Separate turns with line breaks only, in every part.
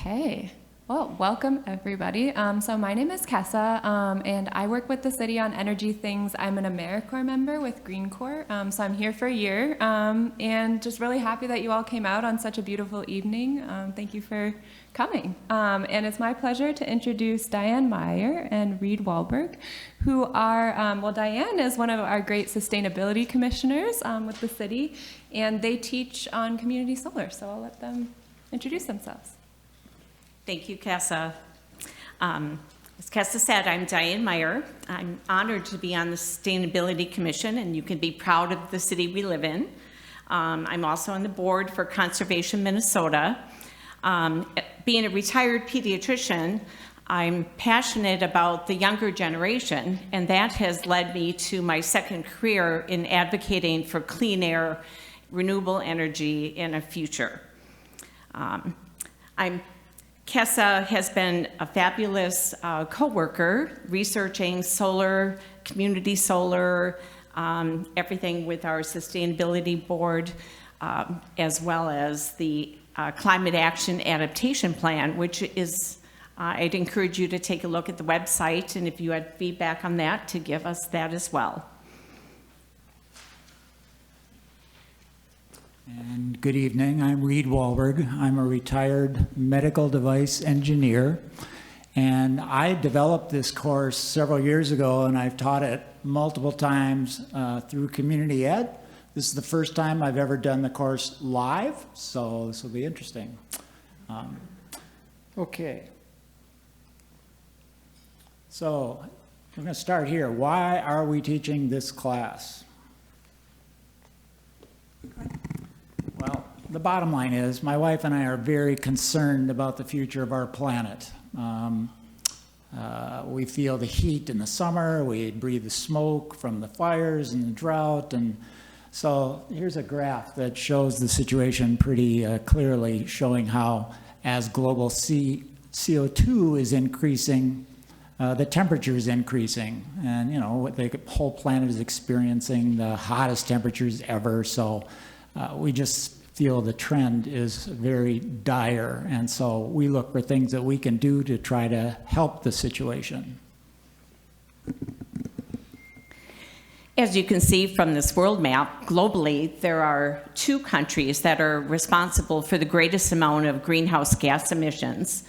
Okay. Well, welcome everybody. So my name is Kessa, and I work with the city on energy things. I'm an AmeriCorps member with Green Corps, so I'm here for a year, and just really happy that you all came out on such a beautiful evening. Thank you for coming. And it's my pleasure to introduce Diane Meyer and Reed Wahlberg, who are, well, Diane is one of our great sustainability commissioners with the city, and they teach on community solar, so I'll let them introduce themselves.
Thank you, Kessa. As Kessa said, I'm Diane Meyer. I'm honored to be on the Sustainability Commission, and you can be proud of the city we live in. I'm also on the board for Conservation Minnesota. Being a retired pediatrician, I'm passionate about the younger generation, and that has led me to my second career in advocating for clean air, renewable energy in a future. Kessa has been a fabulous co-worker researching solar, community solar, everything with our sustainability board, as well as the Climate Action Adaptation Plan, which is, I'd encourage you to take a look at the website, and if you had feedback on that, to give us that as well.
And good evening, I'm Reed Wahlberg. I'm a retired medical device engineer, and I developed this course several years ago, and I've taught it multiple times through community ed. This is the first time I've ever done the course live, so this will be interesting. Okay. So we're going to start here. Why are we teaching this class? Well, the bottom line is my wife and I are very concerned about the future of our planet. We feel the heat in the summer, we breathe the smoke from the fires and the drought, and so here's a graph that shows the situation pretty clearly, showing how as global CO2 is increasing, the temperature is increasing, and you know the whole planet is experiencing the hottest temperatures ever, so we just feel the trend is very dire, and so we look for things that we can do to try to help the situation.
As you can see from this world map, globally, there are 2 countries that are responsible for the greatest amount of greenhouse gas emissions.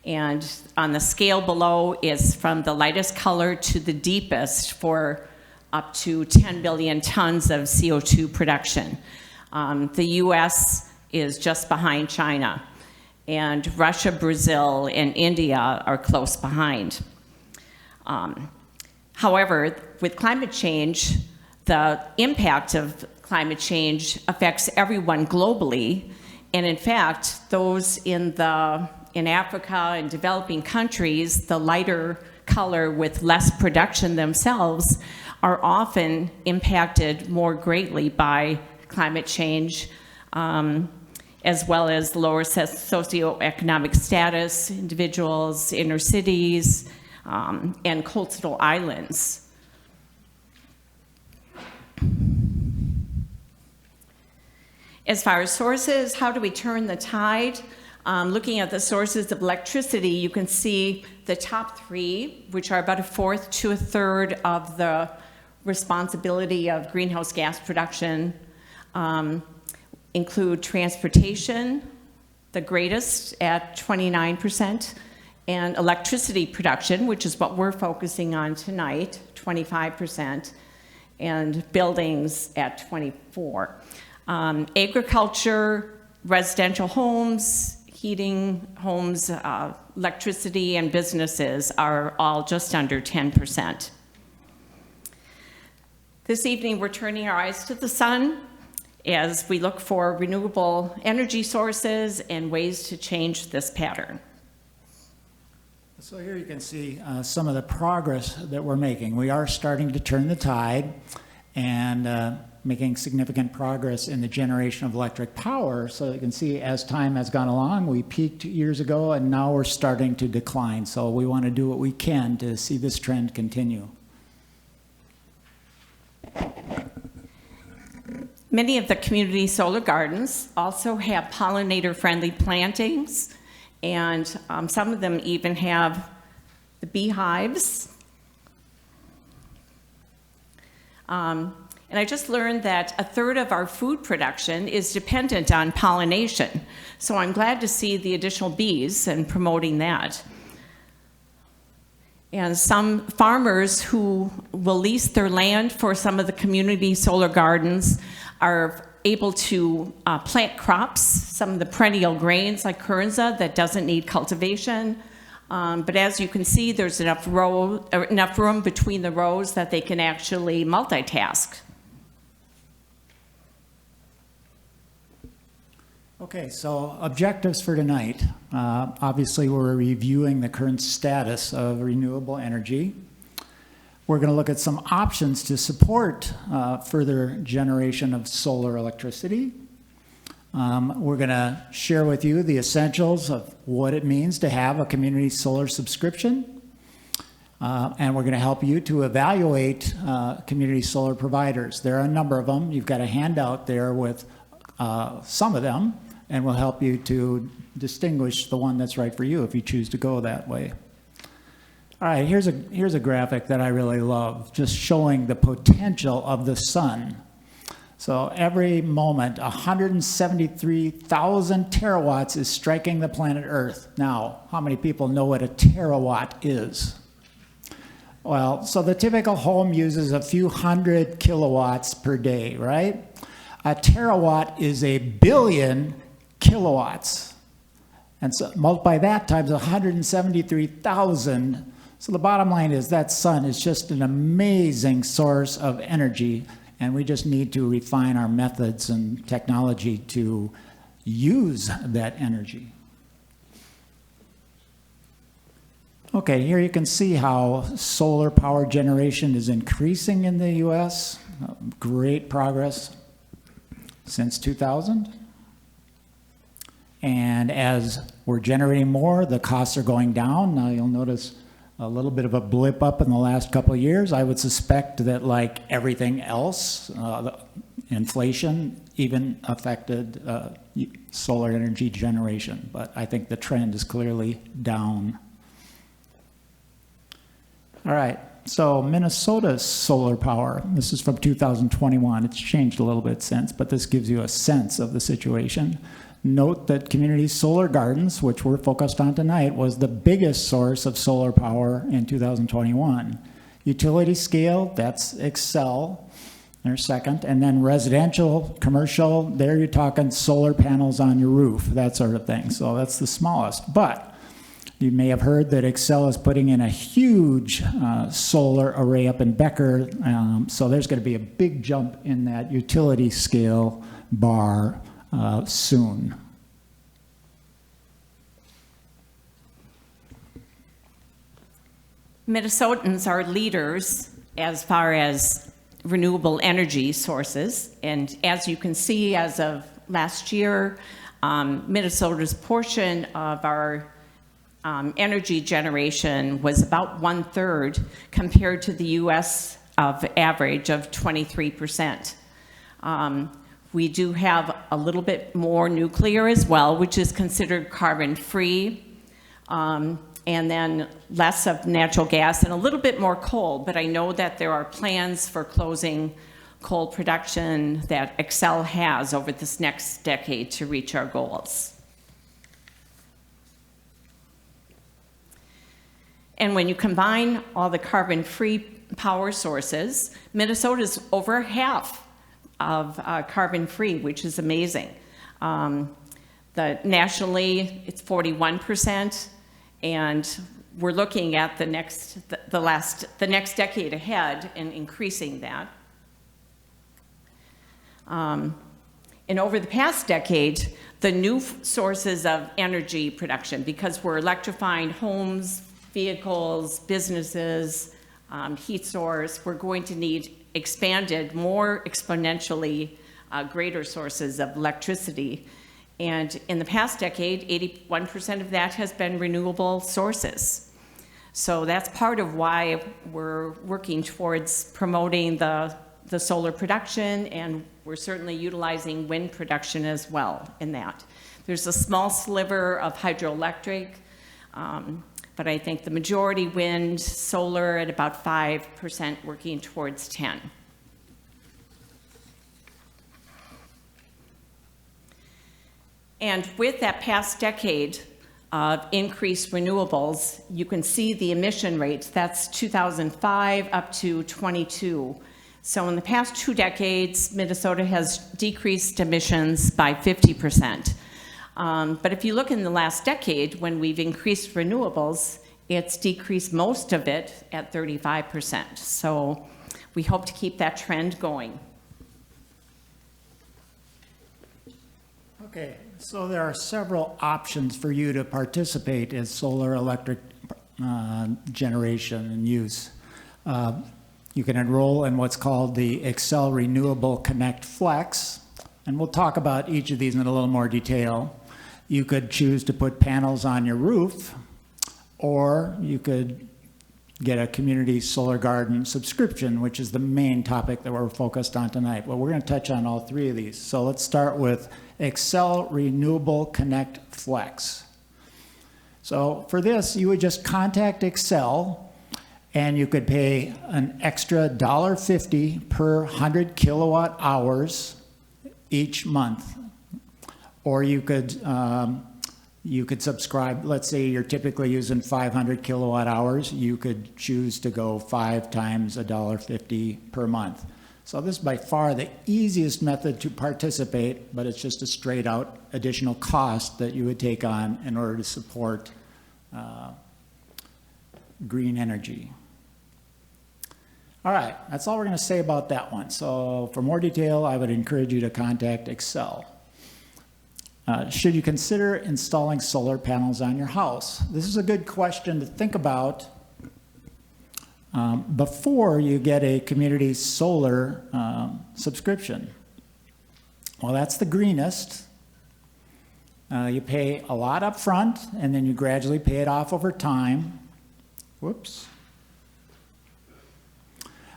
And on the scale below is from the lightest color to the deepest for up to 10 billion tons of CO2 production. The US is just behind China, and Russia, Brazil, and India are close behind. However, with climate change, the impact of climate change affects everyone globally, and in fact, those in Africa and developing countries, the lighter color with less production themselves, are often impacted more greatly by climate change, as well as lower socioeconomic status, individuals, inner cities, and coastal islands. As far as sources, how do we turn the tide? Looking at the sources of electricity, you can see the top 3, which are about 1/4 to 1/3 of the responsibility of greenhouse gas production. Include transportation, the greatest at 29%, and electricity production, which is what we're focusing on tonight, 25%, and buildings at 24%. Agriculture, residential homes, heating homes, electricity, and businesses are all just under 10%. This evening, we're turning our eyes to the sun as we look for renewable energy sources and ways to change this pattern.
So here you can see some of the progress that we're making. We are starting to turn the tide and making significant progress in the generation of electric power. So you can see as time has gone along, we peaked years ago and now we're starting to decline. So we want to do what we can to see this trend continue.
Many of the community solar gardens also have pollinator-friendly plantings, And some of them even have the beehives. And I just learned that a third of our food production is dependent on pollination. So I'm glad to see the additional bees and promoting that. And some farmers who will lease their land for some of the community solar gardens are able to plant crops, some of the perennial grains like Kernza that doesn't need cultivation. But as you can see, there's enough room between the rows that they can actually multitask.
Okay, so objectives for tonight. Obviously, we're reviewing the current status of renewable energy. We're going to look at some options to support further generation of solar electricity. We're going to share with you the essentials of what it means to have a community solar subscription. And we're going to help you to evaluate community solar providers. There are a number of them. You've got a handout there with some of them, and we'll help you to distinguish the one that's right for you if you choose to go that way. All right, here's a graphic that I really love, just showing the potential of the sun. So every moment, 173,000 terawatts is striking the planet Earth. Now, how many people know what a terawatt is? Well, so the typical home uses a few hundred kilowatts per day, right? A terawatt is a billion kilowatts. And so multiply that times 173,000. So the bottom line is that sun is just an amazing source of energy, and we just need to refine our methods and technology to use that energy. Okay, here you can see how solar power generation is increasing in the US. Great progress since 2000. And as we're generating more, the costs are going down. Now you'll notice a little bit of a blip up in the last couple of years. I would suspect that, like everything else, the inflation even affected solar energy generation. But I think the trend is clearly down. All right, so Minnesota's solar power, this is from 2021. It's changed a little bit since, but this gives you a sense of the situation. Note that community solar gardens, which we're focused on tonight, was the biggest source of solar power in 2021. Utility scale, that's Xcel, they're second. And then residential, commercial, there you're talking solar panels on your roof, that sort of thing. So that's the smallest. But you may have heard that Xcel is putting in a huge solar array up in Becker. So there's going to be a big jump in that utility scale bar soon.
Minnesotans are leaders as far as renewable energy sources, and as you can see, as of last year, Minnesota's portion of our energy generation was about 1/3 compared to the US average of 23%. We do have a little bit more nuclear as well, which is considered carbon-free, and then less of natural gas and a little bit more coal. But I know that there are plans for closing coal production that Xcel has over this next decade to reach our goals. And when you combine all the carbon-free power sources, Minnesota's over half of carbon-free, which is amazing. Nationally, it's 41%, and we're looking at the next decade ahead and increasing that. And over the past decade, the new sources of energy production, because we're electrifying homes, vehicles, businesses, heat source, we're going to need expanded, more exponentially greater sources of electricity. And in the past decade, 81% of that has been renewable sources. So that's part of why we're working towards promoting the solar production, and we're certainly utilizing wind production as well in that. There's a small sliver of hydroelectric, but I think the majority wind, solar at about 5%, working towards 10. And with that past decade of increased renewables, you can see the emission rates. That's 2005 up to 22. So in the past 2 decades, Minnesota has decreased emissions by 50%. But if you look in the last decade, when we've increased renewables, it's decreased most of it at 35%. So we hope to keep that trend going.
Okay, so there are several options for you to participate in solar electric generation and use. You can enroll in what's called the Xcel Renewable Connect Flex, and we'll talk about each of these in a little more detail. You could choose to put panels on your roof, or you could get a community solar garden subscription, which is the main topic that we're focused on tonight. Well, we're going to touch on all 3 of these. So let's start with Xcel Renewable Connect Flex. So for this, you would just contact Xcel, and you could pay an extra $1.50 per 100 kilowatt hours each month. Or you could subscribe. Let's say you're typically using 500 kilowatt hours. You could choose to go 5 times $1.50 per month. So this is by far the easiest method to participate, but it's just a straight out additional cost that you would take on in order to support green energy. All right, that's all we're going to say about that one. So for more detail, I would encourage you to contact Xcel. Should you consider installing solar panels on your house? This is a good question to think about before you get a community solar subscription. Well, that's the greenest. You pay a lot up front, and then you gradually pay it off over time. Whoops.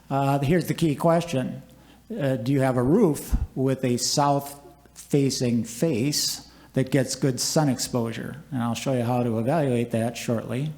Here's the key question. Do you have a roof with a south-facing face that gets good sun exposure? And I'll show you how to evaluate that shortly.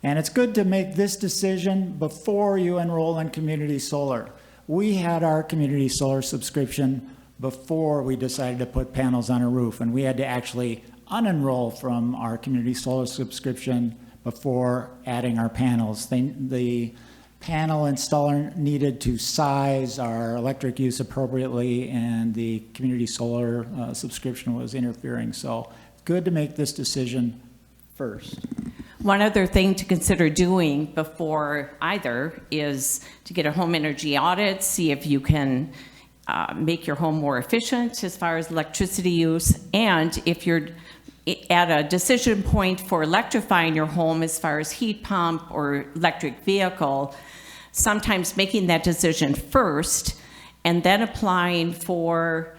And it's good to make this decision before you enroll in community solar. We had our community solar subscription before we decided to put panels on a roof, and we had to actually unenroll from our community solar subscription before adding our panels. The panel installer needed to size our electric use appropriately, and the community solar subscription was interfering. So good to make this decision first.
One other thing to consider doing before either is to get a home energy audit, see if you can make your home more efficient as far as electricity use, and if you're at a decision point for electrifying your home as far as heat pump or electric vehicle, sometimes making that decision first and then applying for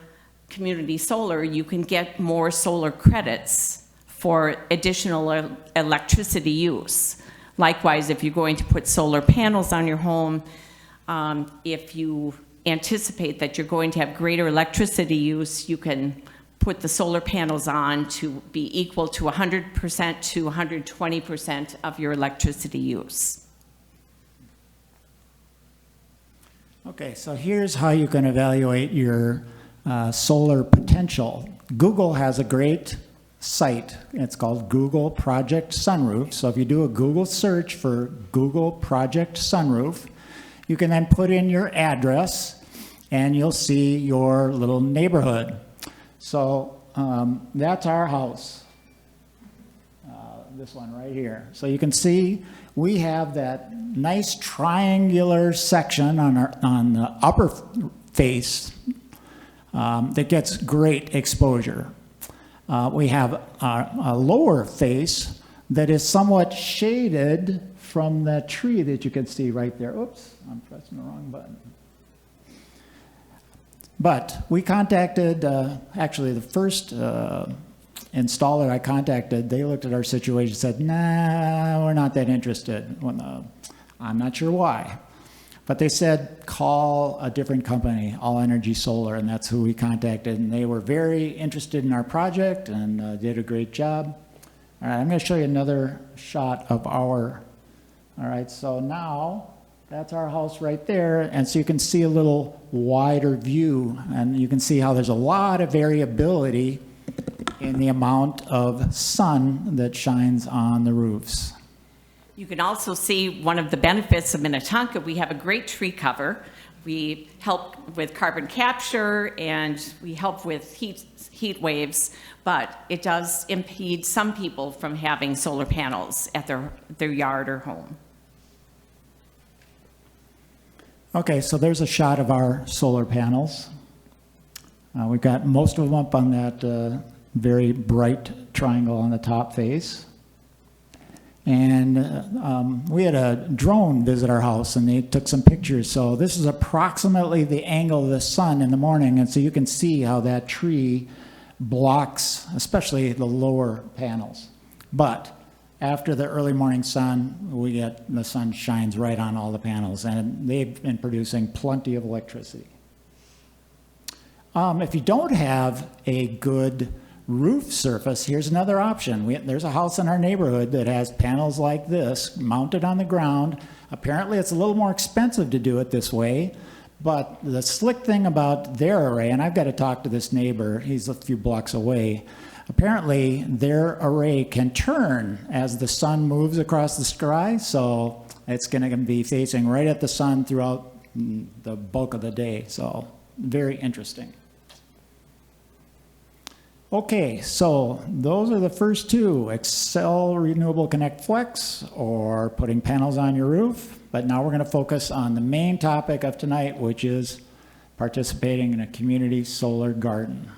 community solar, you can get more solar credits for additional electricity use. Likewise, if you're going to put solar panels on your home, if you anticipate that you're going to have greater electricity use, you can put the solar panels on to be equal to 100% to 120% of your electricity use.
Okay, so here's how you can evaluate your solar potential. Google has a great site. It's called Google Project Sunroof. So if you do a Google search for Google Project Sunroof, you can then put in your address and you'll see your little neighborhood. So that's our house, this one right here. So you can see we have that nice triangular section on the upper face that gets great exposure. We have a lower face that is somewhat shaded from that tree that you can see right there. Oops, I'm pressing the wrong button. But we contacted, actually the first installer I contacted, they looked at our situation and said, nah, we're not that interested. I'm not sure why. But they said, call a different company, All Energy Solar, and that's who we contacted. And they were very interested in our project and did a great job. All right, I'm going to show you another shot of our, all right, so now that's our house right there. And so you can see a little wider view, and you can see how there's a lot of variability in the amount of sun that shines on the roofs.
You can also see one of the benefits of Minnetonka. We have a great tree cover. We help with carbon capture and we help with heat waves, but it does impede some people from having solar panels at their yard or home.
Okay, so there's a shot of our solar panels. We've got most of them up on that very bright triangle on the top face. And we had a drone visit our house and they took some pictures. So this is approximately the angle of the sun in the morning. And so you can see how that tree blocks, especially the lower panels. But after the early morning sun, the sun shines right on all the panels, and they've been producing plenty of electricity. If you don't have a good roof surface, here's another option. There's a house in our neighborhood that has panels like this mounted on the ground. Apparently it's a little more expensive to do it this way, but the slick thing about their array, and I've got to talk to this neighbor, he's a few blocks away, apparently their array can turn as the sun moves across the sky, so it's going to be facing right at the sun throughout the bulk of the day, so very interesting. Okay, so those are the first two, Xcel Renewable Connect Flex or putting panels on your roof. But now we're going to focus on the main topic of tonight, which is participating in a community solar garden.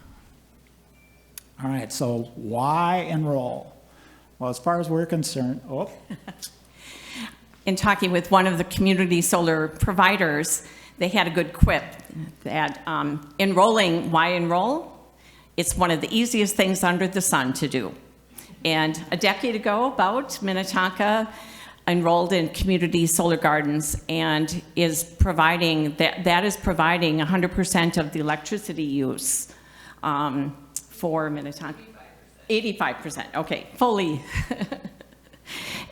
All right, so why enroll? Well, as far as we're concerned,
In talking with one of the community solar providers, they had a good quip that why enroll? It's one of the easiest things under the sun to do. And a decade ago, about, Minnetonka enrolled in community solar gardens and is providing, that is providing 100% of the electricity use for Minnetonka. 85%, okay, fully.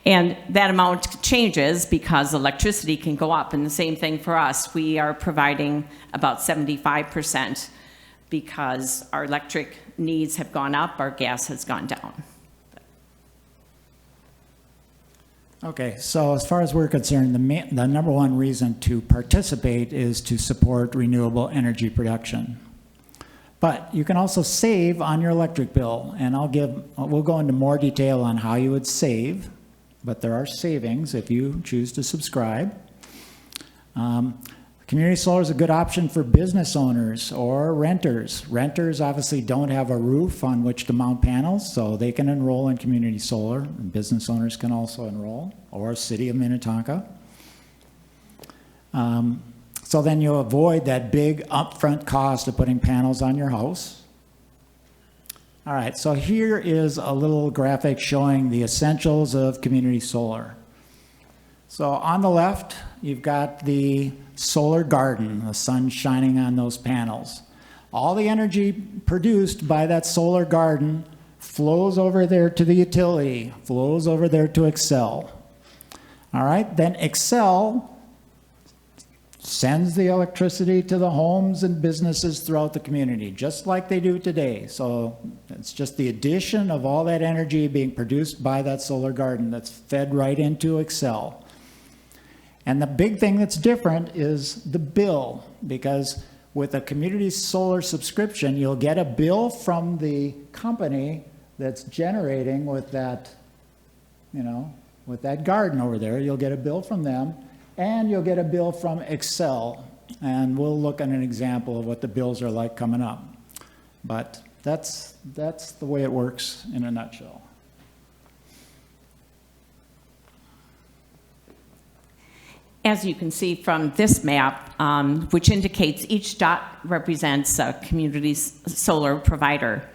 And that amount changes because electricity can go up. And the same thing for us. We are providing about 75% because our electric needs have gone up, our gas has gone down.
Okay, so as far as we're concerned, the number one reason to participate is to support renewable energy production. But you can also save on your electric bill, and we'll go into more detail on how you would save, but there are savings if you choose to subscribe. Community solar is a good option for business owners or renters. Renters obviously don't have a roof on which to mount panels, so they can enroll in community solar. Business owners can also enroll, or City of Minnetonka. So then you avoid that big upfront cost of putting panels on your house. All right, so here is a little graphic showing the essentials of community solar. So on the left, you've got the solar garden, the sun shining on those panels. All the energy produced by that solar garden flows over there to the utility, flows over there to Xcel. All right, then Xcel sends the electricity to the homes and businesses throughout the community, just like they do today. So it's just the addition of all that energy being produced by that solar garden that's fed right into Xcel. And the big thing that's different is the bill, because with a community solar subscription, you'll get a bill from the company that's generating with that, with that garden over there. You'll get a bill from them, and you'll get a bill from Xcel. And we'll look at an example of what the bills are like coming up. But that's the way it works in a nutshell.
As you can see from this map, which indicates each dot represents a community solar provider.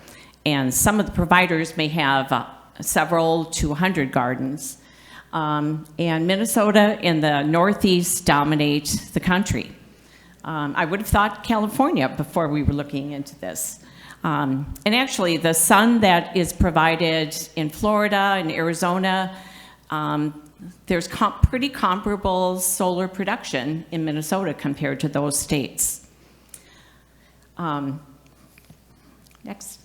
And some of the providers may have several to 100 gardens. And Minnesota and the Northeast dominate the country. I would have thought California before we were looking into this. And actually, the sun that is provided in Florida and Arizona, there's pretty comparable solar production in Minnesota compared to those states. Next.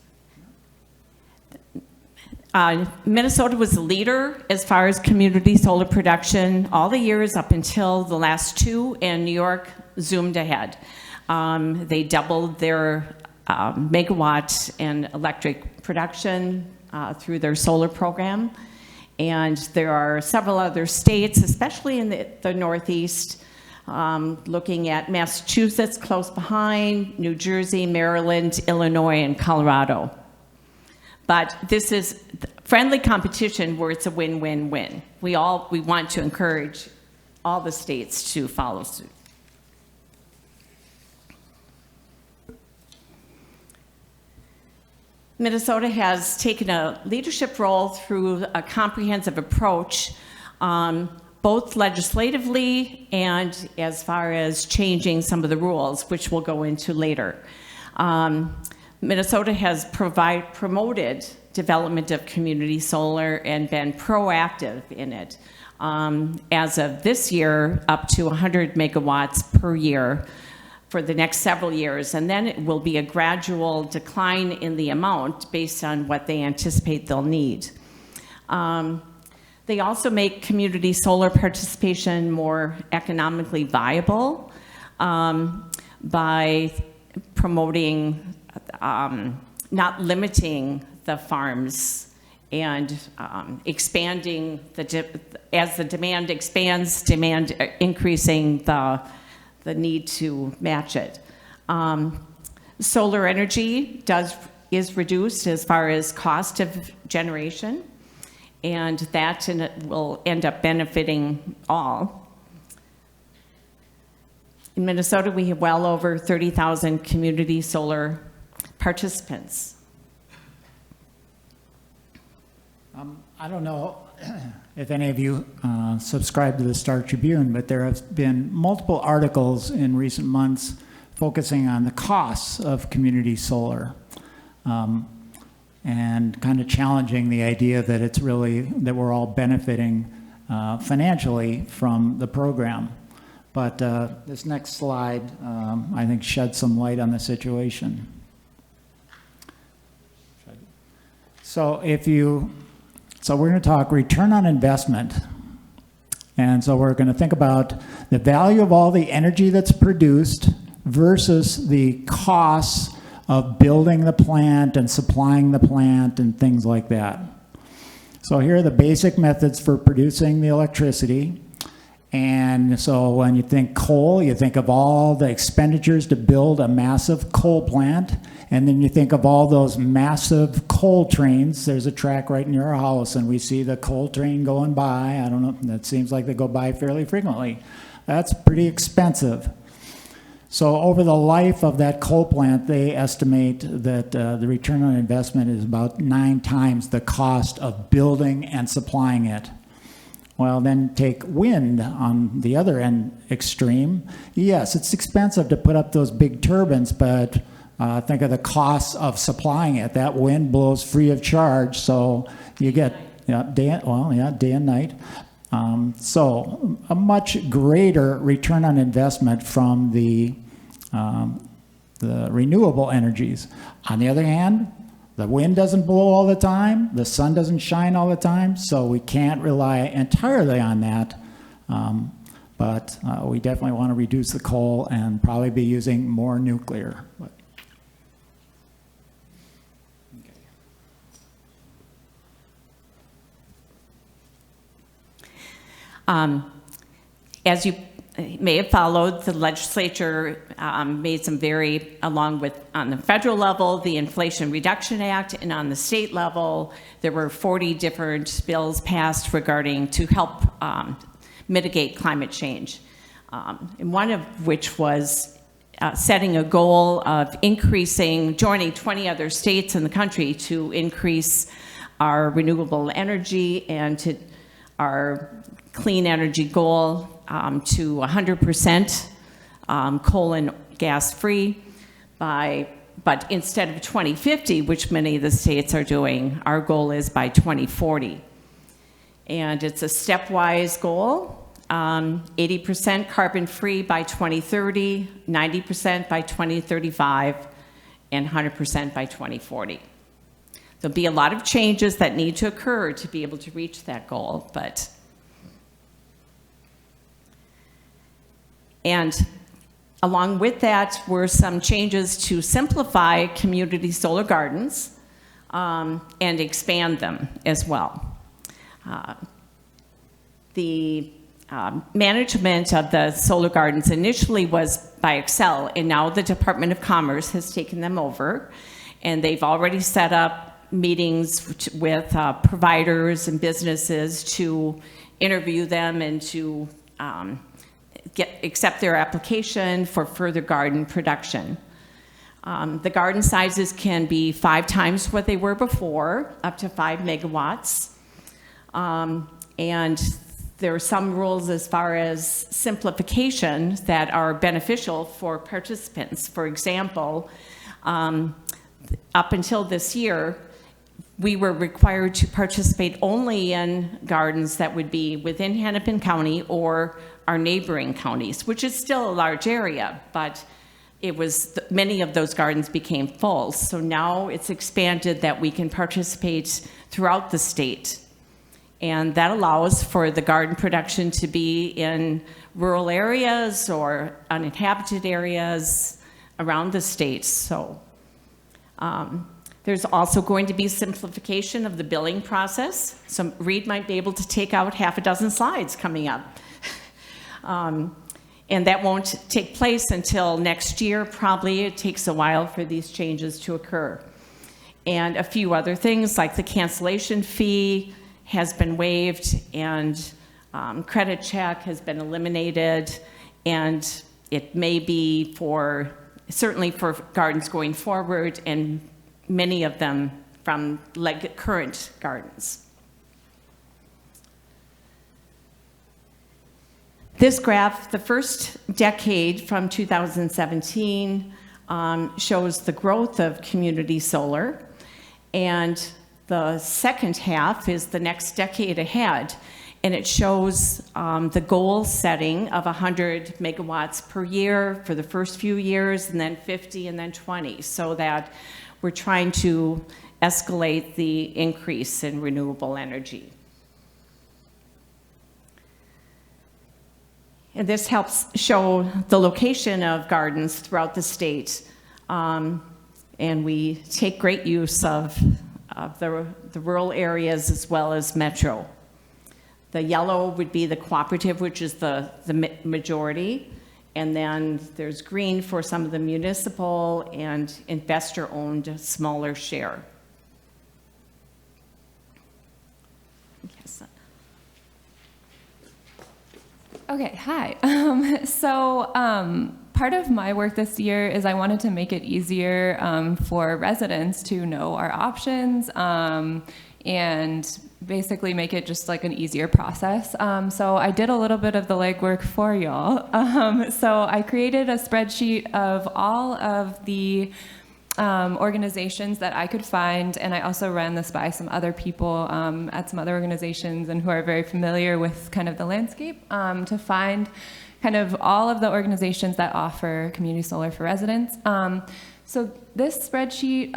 Minnesota was the leader as far as community solar production all the years up until the last two, and New York zoomed ahead. They doubled their megawatt and electric production through their solar program. And there are several other states, especially in the Northeast, looking at Massachusetts close behind, New Jersey, Maryland, Illinois, and Colorado. But this is friendly competition where it's a win-win-win. We want to encourage all the states to follow suit. Minnesota has taken a leadership role through a comprehensive approach, both legislatively and as far as changing some of the rules, which we'll go into later. Minnesota has promoted development of community solar and been proactive in it. As of this year, up to 100 megawatts per year for the next several years, and then it will be a gradual decline in the amount based on what they anticipate they'll need. They also make community solar participation more economically viable by promoting, not limiting the farms and expanding, as the demand expands, increasing the need to match it. Solar energy is reduced as far as cost of generation, and that will end up benefiting all. In Minnesota, we have well over 30,000 community solar participants.
I don't know if any of you subscribe to the Star Tribune, but there have been multiple articles in recent months focusing on the costs of community solar and kind of challenging the idea that it's really that we're all benefiting financially from the program. But this next slide, I think, sheds some light on the situation. So we're going to talk return on investment. And so we're going to think about the value of all the energy that's produced versus the costs of building the plant and supplying the plant and things like that. So here are the basic methods for producing the electricity. And so when you think coal, you think of all the expenditures to build a massive coal plant. And then you think of all those massive coal trains. There's a track right near our house, and we see the coal train going by. I don't know, that seems like they go by fairly frequently. That's pretty expensive. So over the life of that coal plant, they estimate that the return on investment is about 9 times the cost of building and supplying it. Well, then take wind on the other end extreme. Yes, it's expensive to put up those big turbines, but think of the costs of supplying it. That wind blows free of charge, so you get day and night. So a much greater return on investment from the renewable energies. On the other hand, the wind doesn't blow all the time, the sun doesn't shine all the time, so we can't rely entirely on that. But we definitely want to reduce the coal and probably be using more nuclear.
As you may have followed, the legislature made some along with, on the federal level, the Inflation Reduction Act, and on the state level, there were 40 different bills passed to help mitigate climate change. And one of which was setting a goal of joining 20 other states in the country to increase our renewable energy and to our clean energy goal to 100% coal and gas free but instead of 2050, which many of the states are doing, our goal is by 2040. And it's a stepwise goal, 80% carbon free by 2030, 90% by 2035, and 100% by 2040. There'll be a lot of changes that need to occur to be able to reach that goal, and along with that were some changes to simplify community solar gardens and expand them as well. The management of the solar gardens initially was by Excel, and now the Department of Commerce has taken them over, and they've already set up meetings with providers and businesses to interview them and to accept their application for further garden production. The garden sizes can be 5 times what they were before, up to 5 megawatts. And there are some rules as far as simplification that are beneficial for participants. For example, up until this year, we were required to participate only in gardens that would be within Hennepin County or our neighboring counties, which is still a large area, but it was, many of those gardens became full. So now it's expanded that we can participate throughout the state. And that allows for the garden production to be in rural areas or uninhabited areas around the state. So there's also going to be simplification of the billing process. So Reed might be able to take out 6 slides coming up. And that won't take place until next year. Probably it takes a while for these changes to occur. And a few other things like the cancellation fee has been waived, and credit check has been eliminated, and it may be certainly for gardens going forward, and many of them from current gardens. This graph, the first decade from 2017, shows the growth of community solar, and the second half is the next decade ahead, and it shows the goal setting of 100 megawatts per year for the first few years, and then 50, and then 20, so that we're trying to escalate the increase in renewable energy. And this helps show the location of gardens throughout the state, and we take great use of the rural areas as well as metro. The yellow would be the cooperative, which is the majority, and then there's green for some of the municipal and investor-owned smaller share. Yes.
Okay, hi. Part of my work this year is I wanted to make it easier for residents to know our options and basically make it just like an easier process. So I did a little bit of the legwork for y'all. So I created a spreadsheet of all of the organizations that I could find, and I also ran this by some other people at some other organizations and who are very familiar with kind of the landscape to find kind of all of the organizations that offer community solar for residents. So this spreadsheet,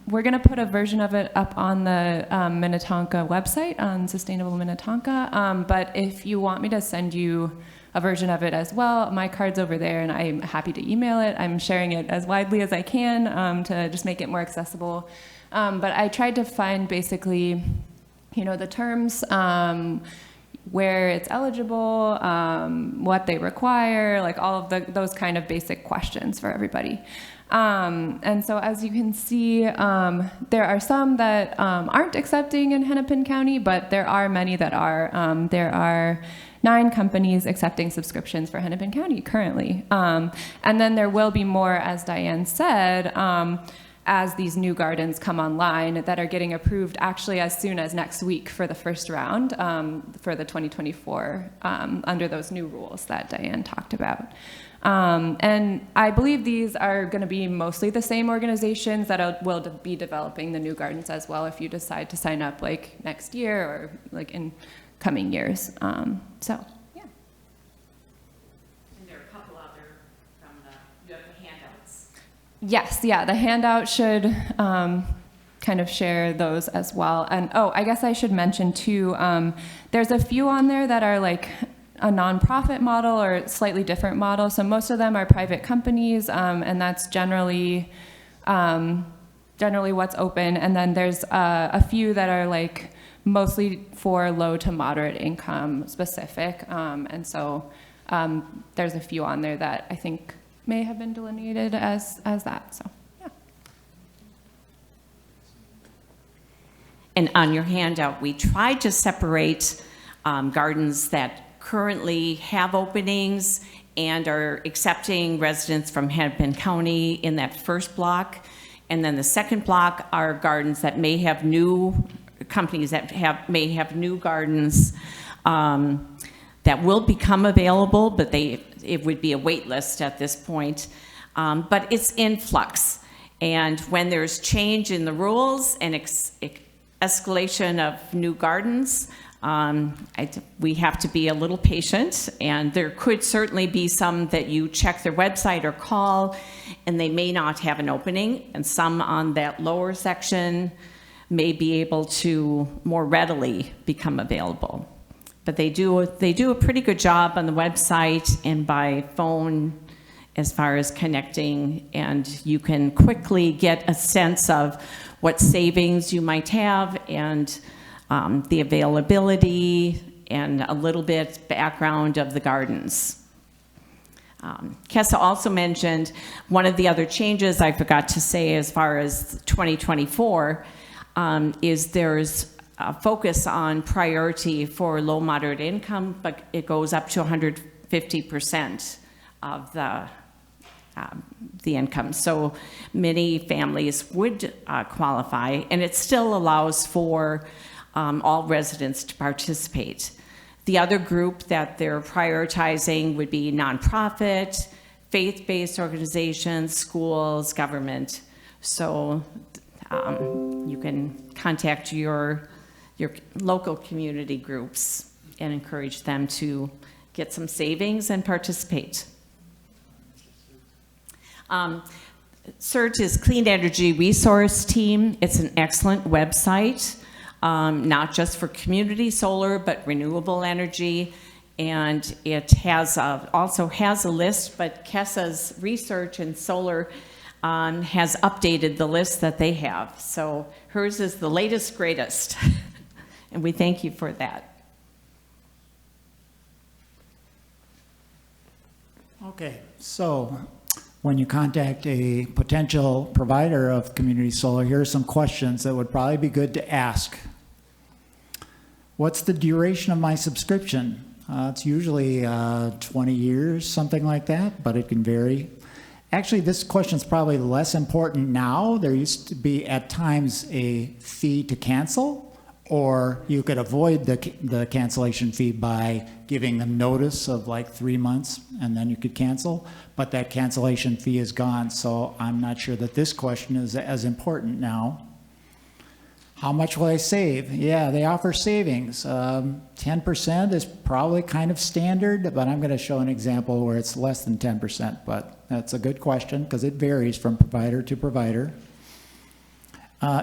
we're going to put a version of it up on the Minnetonka website, on Sustainable Minnetonka, but if you want me to send you a version of it as well, my card's over there, and I'm happy to email it. I'm sharing it as widely as I can to just make it more accessible. But I tried to find basically, the terms, where it's eligible, what they require, like all of those kind of basic questions for everybody. And so as you can see, there are some that aren't accepting in Hennepin County, but there are many that are. There are 9 companies accepting subscriptions for Hennepin County currently. And then there will be more, as Diane said, as these new gardens come online that are getting approved actually as soon as next week for the first round for the 2024 under those new rules that Diane talked about. And I believe these are going to be mostly the same organizations that will be developing the new gardens as well if you decide to sign up like next year or like in coming years. So, yeah.
And there are a couple other from you have the handouts.
Yes, yeah, the handout should kind of share those as well. And oh, I guess I should mention too, there's a few on there that are like a nonprofit model or slightly different model. So most of them are private companies, and that's generally what's open. And then there's a few that are like mostly for low to moderate income specific. And so there's a few on there that I think may have been delineated as that. So yeah.
And on your handout, we tried to separate gardens that currently have openings and are accepting residents from Hennepin County in that first block. And then the second block are gardens that may have new companies that may have new gardens that will become available, but it would be a wait list at this point. But it's in flux. And when there's change in the rules and escalation of new gardens, we have to be a little patient, and there could certainly be some that you check their website or call, and they may not have an opening, and some on that lower section may be able to more readily become available. But they do a pretty good job on the website and by phone as far as connecting, and you can quickly get a sense of what savings you might have and the availability and a little bit background of the gardens. Kessa also mentioned one of the other changes I forgot to say as far as 2024 is there's a focus on priority for low moderate income, but it goes up to 150% of the income. So many families would qualify, and it still allows for all residents to participate. The other group that they're prioritizing would be nonprofit, faith-based organizations, schools, government. So you can contact your local community groups and encourage them to get some savings and participate. CERT is Clean Energy Resource Team. It's an excellent website. Not just for community solar, but renewable energy. And it has also has a list, but Kessa's research in solar has updated the list that they have. So hers is the latest, greatest. And we thank you for that.
Okay, so when you contact a potential provider of community solar, here are some questions that would probably be good to ask. What's the duration of my subscription? It's usually 20 years, something like that, but it can vary. Actually, this question is probably less important now. There used to be at times a fee to cancel, or you could avoid the cancellation fee by giving them notice of like 3 months, and then you could cancel. But that cancellation fee is gone, so I'm not sure that this question is as important now. How much will I save? Yeah, they offer savings. 10% is probably kind of standard, but I'm going to show an example where it's less than 10%, but that's a good question because it varies from provider to provider.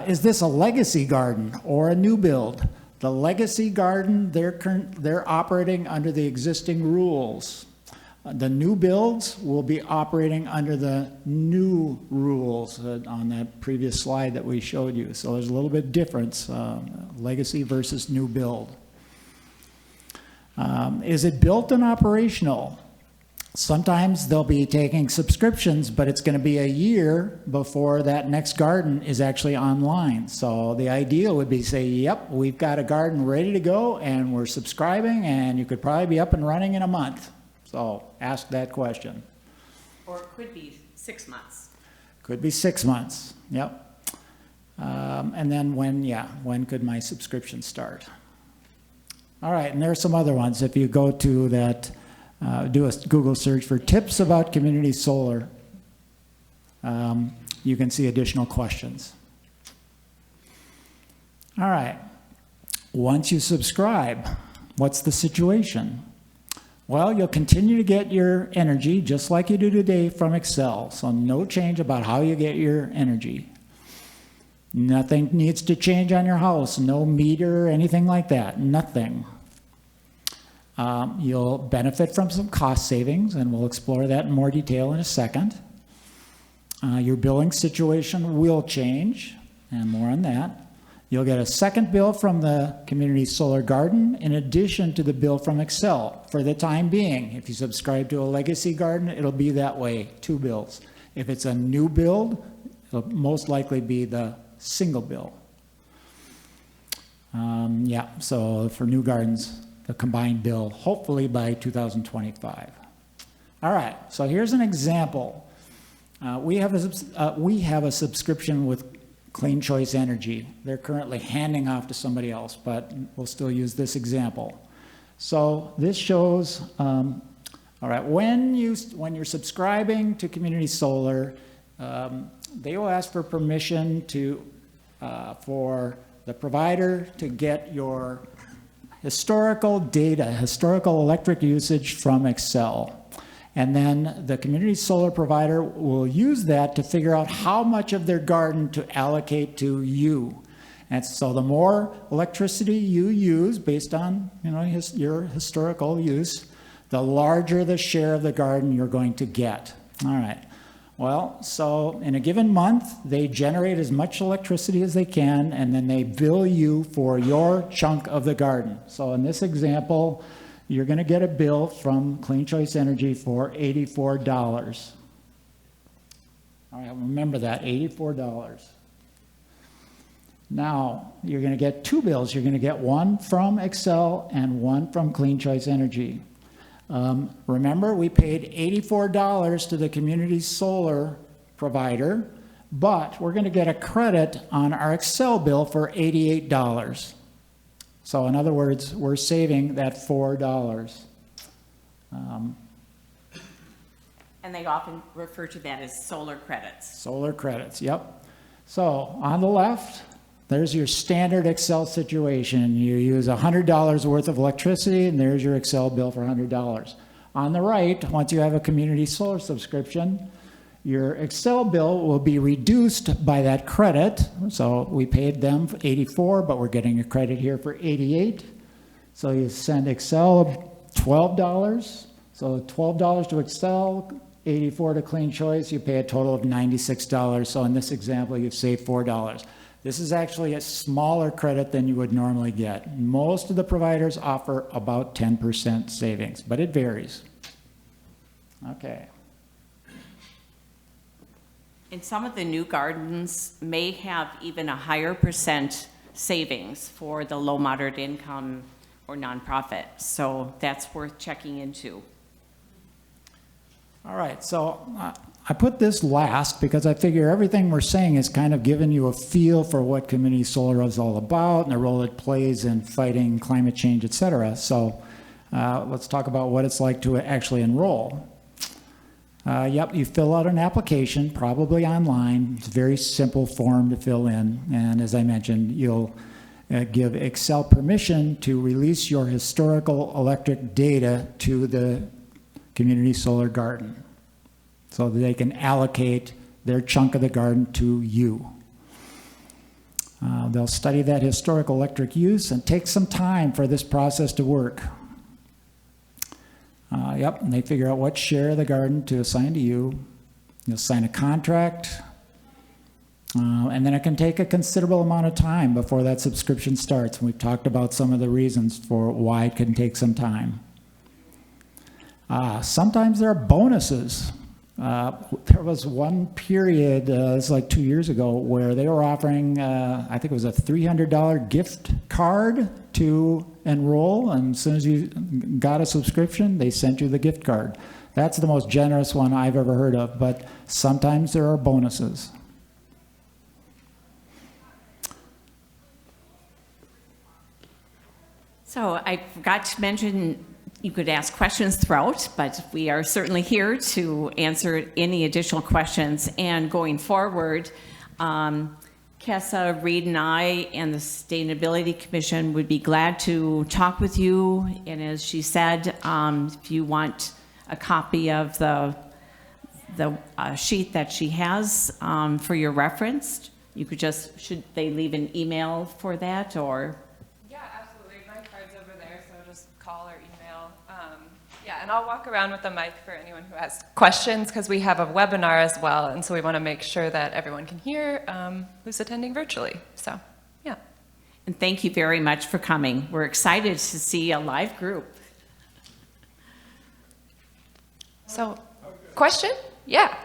Is this a legacy garden or a new build? The legacy garden, they're operating under the existing rules. The new builds will be operating under the new rules on that previous slide that we showed you. So there's a little bit difference, legacy versus new build. Is it built and operational? Sometimes they'll be taking subscriptions, but it's going to be a year before that next garden is actually online. So the ideal would be say, yep, we've got a garden ready to go and we're subscribing and you could probably be up and running in a month. So ask that question.
Or it could be 6 months.
Could be 6 months, yep. And then when could my subscription start? All right, and there are some other ones. If you go to that, do a Google search for tips about community solar, you can see additional questions. All right, once you subscribe, what's the situation? Well, you'll continue to get your energy just like you do today from Xcel, so no change about how you get your energy. Nothing needs to change on your house, no meter, anything like that, nothing. You'll benefit from some cost savings, and we'll explore that in more detail in a second. Your billing situation will change, and more on that. You'll get a second bill from the Community Solar Garden in addition to the bill from Xcel for the time being. If you subscribe to a legacy garden, it'll be that way, 2 bills. If it's a new build, it'll most likely be the single bill. So for new gardens, the combined bill, hopefully by 2025. All right, so here's an example. We have a subscription with Clean Choice Energy. They're currently handing off to somebody else, but we'll still use this example. So this shows, all right, when you're subscribing to Community Solar, they will ask for permission for the provider to get your historical data, historical electric usage from Xcel. And then the community solar provider will use that to figure out how much of their garden to allocate to you. And so the more electricity you use based on your historical use, the larger the share of the garden you're going to get. All right. Well, so in a given month, they generate as much electricity as they can, and then they bill you for your chunk of the garden. So in this example, you're going to get a bill from Clean Choice Energy for $84. All right, remember that, $84. Now, you're going to get 2 bills. You're going to get one from Xcel and one from Clean Choice Energy. Remember, we paid $84 to the community solar provider, but we're going to get a credit on our Xcel bill for $88. So in other words, we're saving that $4.
And they often refer to that as solar credits.
Solar credits, yep. So on the left, there's your standard Xcel situation. You use $100 worth of electricity, and there's your Xcel bill for $100. On the right, once you have a community solar subscription, your Xcel bill will be reduced by that credit. So we paid them for $84, but we're getting a credit here for $88. So you send Xcel $12. So $12 to Xcel, $84 to Clean Choice. You pay a total of $96. So in this example, you've saved $4. This is actually a smaller credit than you would normally get. Most of the providers offer about 10% savings, but it varies. Okay.
And some of the new gardens may have even a higher percent savings for the low moderate income or nonprofit. So that's worth checking into.
All right, so I put this last because I figure everything we're saying is kind of giving you a feel for what community solar is all about and the role it plays in fighting climate change, et cetera. So let's talk about what it's like to actually enroll. Yep, you fill out an application, probably online. It's a very simple form to fill in. And as I mentioned, you'll give Xcel permission to release your historical electric data to the community solar garden so that they can allocate their chunk of the garden to you. They'll study that historical electric use and take some time for this process to work. Yep, and they figure out what share of the garden to assign to you. You'll sign a contract, and then it can take a considerable amount of time before that subscription starts. And we've talked about some of the reasons for why it can take some time. Sometimes there are bonuses. There was one period, it's like 2 years ago, where they were offering, I think it was a $300 gift card to enroll, and as soon as you got a subscription, they sent you the gift card. That's the most generous one I've ever heard of, but sometimes there are bonuses.
So I forgot to mention, you could ask questions throughout, but we are certainly here to answer any additional questions. And going forward, Kessa, Reed, and I, and the Sustainability Commission would be glad to talk with you. And as she said, if you want a copy of the sheet that she has for your reference, you could just, should they leave an email for that, or?
Yeah, absolutely. My card's over there, so just call or email. Yeah, and I'll walk around with the mic for anyone who has questions, because we have a webinar as well, and so we want to make sure that everyone can hear who's attending virtually. So, yeah.
And thank you very much for coming. We're excited to see a live group.
So, question? Yeah.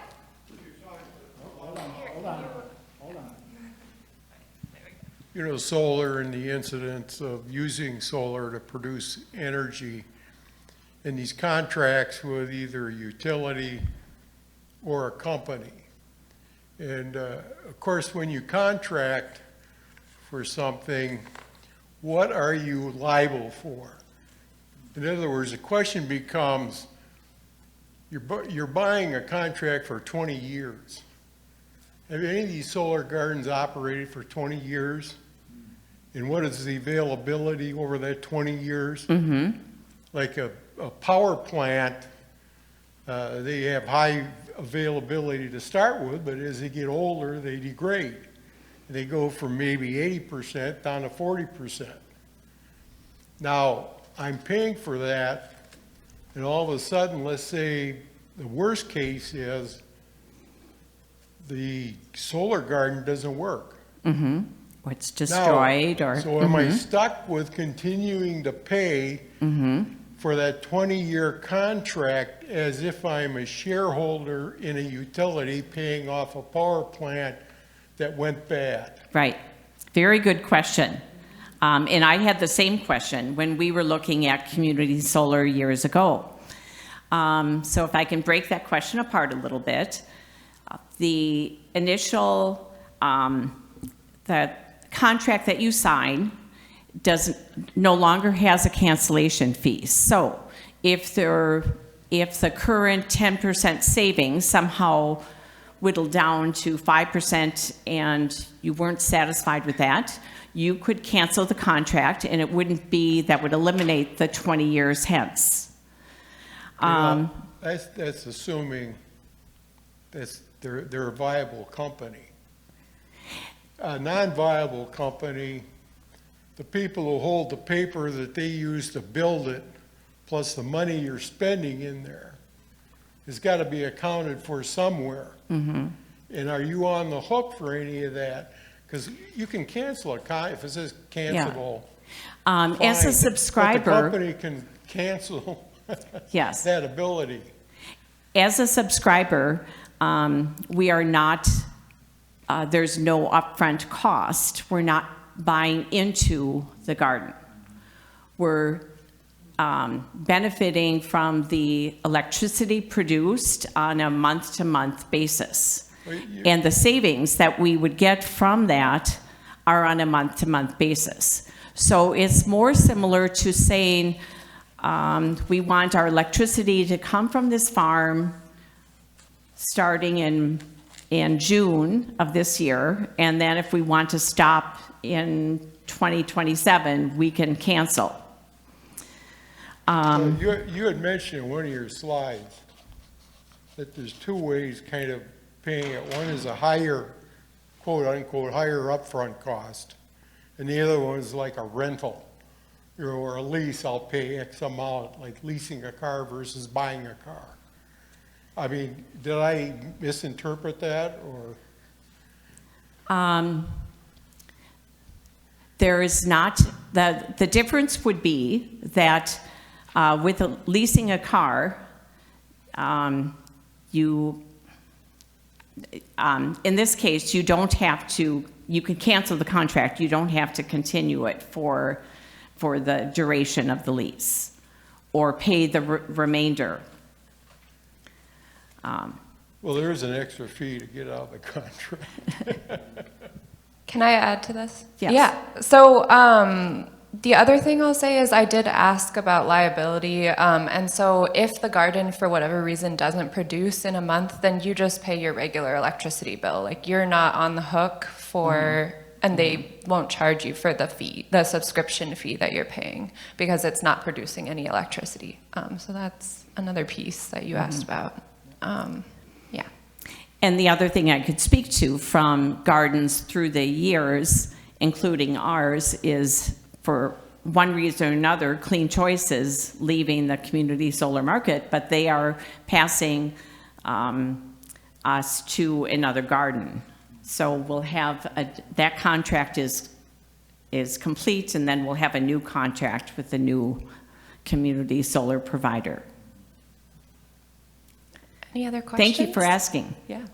You know, solar and the incidence of using solar to produce energy in these contracts with either a utility or a company. And of course, when you contract for something, what are you liable for? In other words, the question becomes, you're buying a contract for 20 years. Have any of these solar gardens operated for 20 years? And what is the availability over that 20 years?
Mm-hmm.
Like a power plant, they have high availability to start with, but as they get older, they degrade. They go from maybe 80% down to 40%. Now, I'm paying for that, and all of a sudden, let's say the worst case is the solar garden doesn't work.
Mm-hmm. Or it's destroyed,
Now,
or.
So am I stuck with continuing to pay for that 20-year contract as if I'm a shareholder in a utility paying off a power plant that went bad?
Right. Very good question. And I had the same question when we were looking at community solar years ago. So if I can break that question apart a little bit, the initial, the contract that you sign no longer has a cancellation fee. So if the current 10% savings somehow whittled down to 5% and you weren't satisfied with that, you could cancel the contract, and it wouldn't be, that would eliminate the 20 years hence.
Well, that's assuming they're a viable company. A non-viable company, the people who hold the paper that they use to build it, plus the money you're spending in there, has got to be accounted for somewhere.
Mm-hmm.
And are you on the hook for any of that? Because you can cancel if it says cancelable.
As a
fine,
subscriber.
but the company can cancel
Yes.
that ability.
As a subscriber, we are not, there's no upfront cost. We're not buying into the garden. We're benefiting from the electricity produced on a month-to-month basis. And the savings that we would get from that are on a month-to-month basis. So it's more similar to saying, we want our electricity to come from this farm starting in June of this year, and then if we want to stop in 2027, we can cancel.
You had mentioned in one of your slides that there's two ways kind of paying it. One is a higher, quote unquote, higher upfront cost, and the other one is like a rental, or a lease. I'll pay X amount, like leasing a car versus buying a car. I mean, did I misinterpret that, or?
There is not, the difference would be that with leasing a car, in this case, you don't have to, you can cancel the contract. You don't have to continue it for the duration of the lease or pay the remainder.
Well, there is an extra fee to get out of the contract.
Can I add to this?
Yes.
Yeah. So the other thing I'll say is I did ask about liability. And so if the garden, for whatever reason, doesn't produce in a month, then you just pay your regular electricity bill. Like you're not on the hook for, and they won't charge you for the fee, the subscription fee that you're paying because it's not producing any electricity. So that's another piece that you asked about. Yeah.
And the other thing I could speak to from gardens through the years, including ours, is for one reason or another, Clean Choices leaving the community solar market, but they are passing us to another garden. So we'll have that contract is complete, and then we'll have a new contract with the new community solar provider.
Any other questions?
Thank you for asking.
Yeah.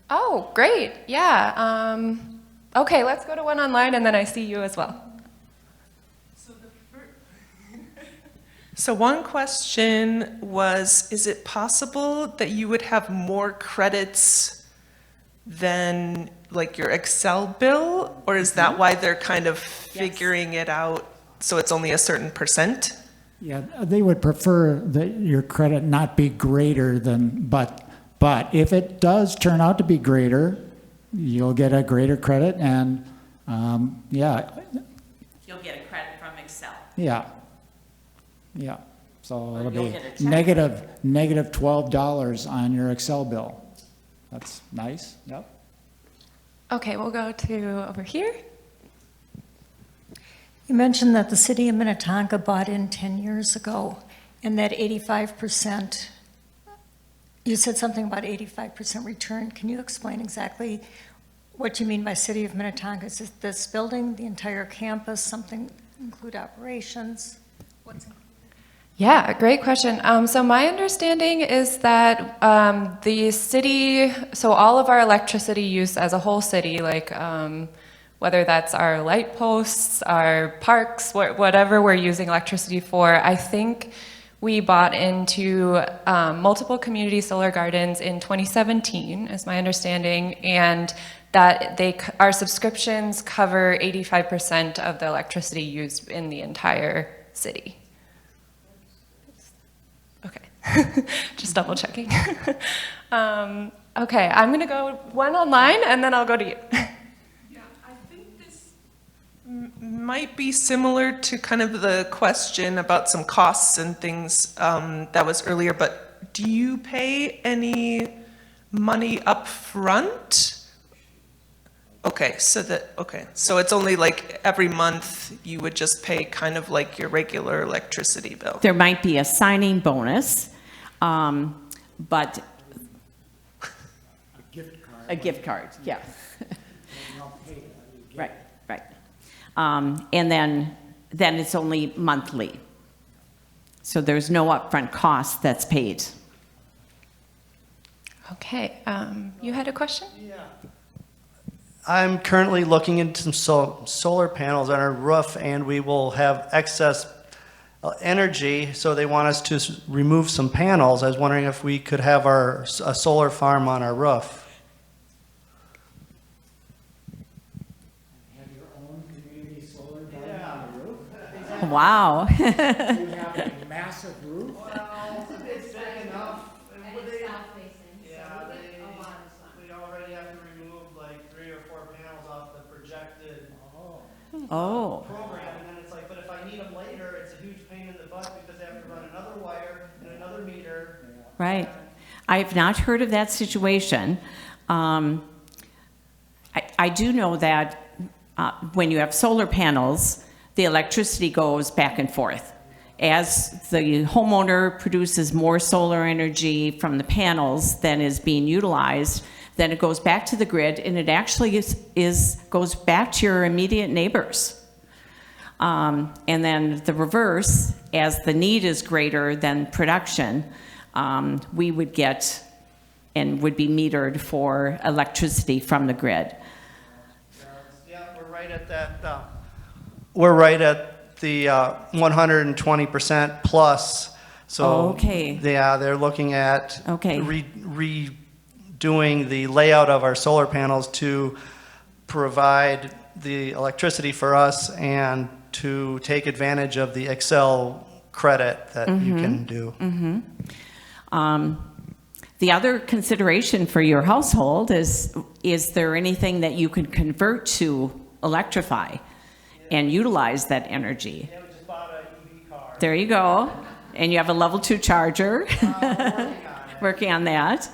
Oh, great. Yeah. Okay, let's go to one online, and then I see you as well.
So one question was, is it possible that you would have more credits than like your Excel bill? Or is that why they're kind of figuring it out so it's only a certain percent?
Yeah, they would prefer that your credit not be greater than, but if it does turn out to be greater, you'll get a greater credit, and yeah,
You'll get a credit from Excel.
yeah. So it'll
you'll
be
get a check.
negative $12 on your Excel bill. That's nice. Yep.
Okay, we'll go to over here.
You mentioned that the city of Minnetonka bought in 10 years ago, and that 85%, you said something about 85% return. Can you explain exactly what you mean by city of Minnetonka? Is it this building, the entire campus, something include operations? What's
Yeah, great question. So my understanding is that the city, so all of our electricity use as a whole city, like whether that's our light posts, our parks, whatever we're using electricity for, I think we bought into multiple community solar gardens in 2017, is my understanding, and that our subscriptions cover 85% of the electricity used in the entire city. Okay, just double checking. Okay, I'm gonna go one online and then I'll go to you.
Yeah, I think this might be similar to kind of the question about some costs and things that was earlier, but do you pay any money up front? Okay, so it's only like every month you would just pay kind of like your regular electricity bill.
There might be a signing bonus, but a gift card, yeah. Right. And then it's only monthly. So there's no upfront cost that's paid.
Okay, you had a question?
Yeah. I'm currently looking into some solar panels on our roof, and we will have excess energy, so they want us to remove some panels. I was wondering if we could have a solar farm on our roof.
Have your own community solar garden on the roof?
Wow.
You have a massive roof?
Well, it's big enough. We already have to remove like 3 or 4 panels off the projected
Oh.
program, and then it's like, but if I need them later, it's a huge pain in the butt because I have to run another wire and another meter.
Right. I have not heard of that situation. I do know that when you have solar panels, the electricity goes back and forth. As the homeowner produces more solar energy from the panels than is being utilized, then it goes back to the grid, and it actually goes back to your immediate neighbors. And then the reverse, as the need is greater than production, we would get and would be metered for electricity from the grid.
Yeah, we're right at that. We're right at the 120% plus So,
Okay.
yeah, they're looking at
Okay.
redoing the layout of our solar panels to provide the electricity for us and to take advantage of the Excel credit that you can do.
The other consideration for your household is there anything that you could convert to electrify and utilize that energy?
Yeah, we just bought an EV car.
There you go. And you have a level 2 charger. Working on that.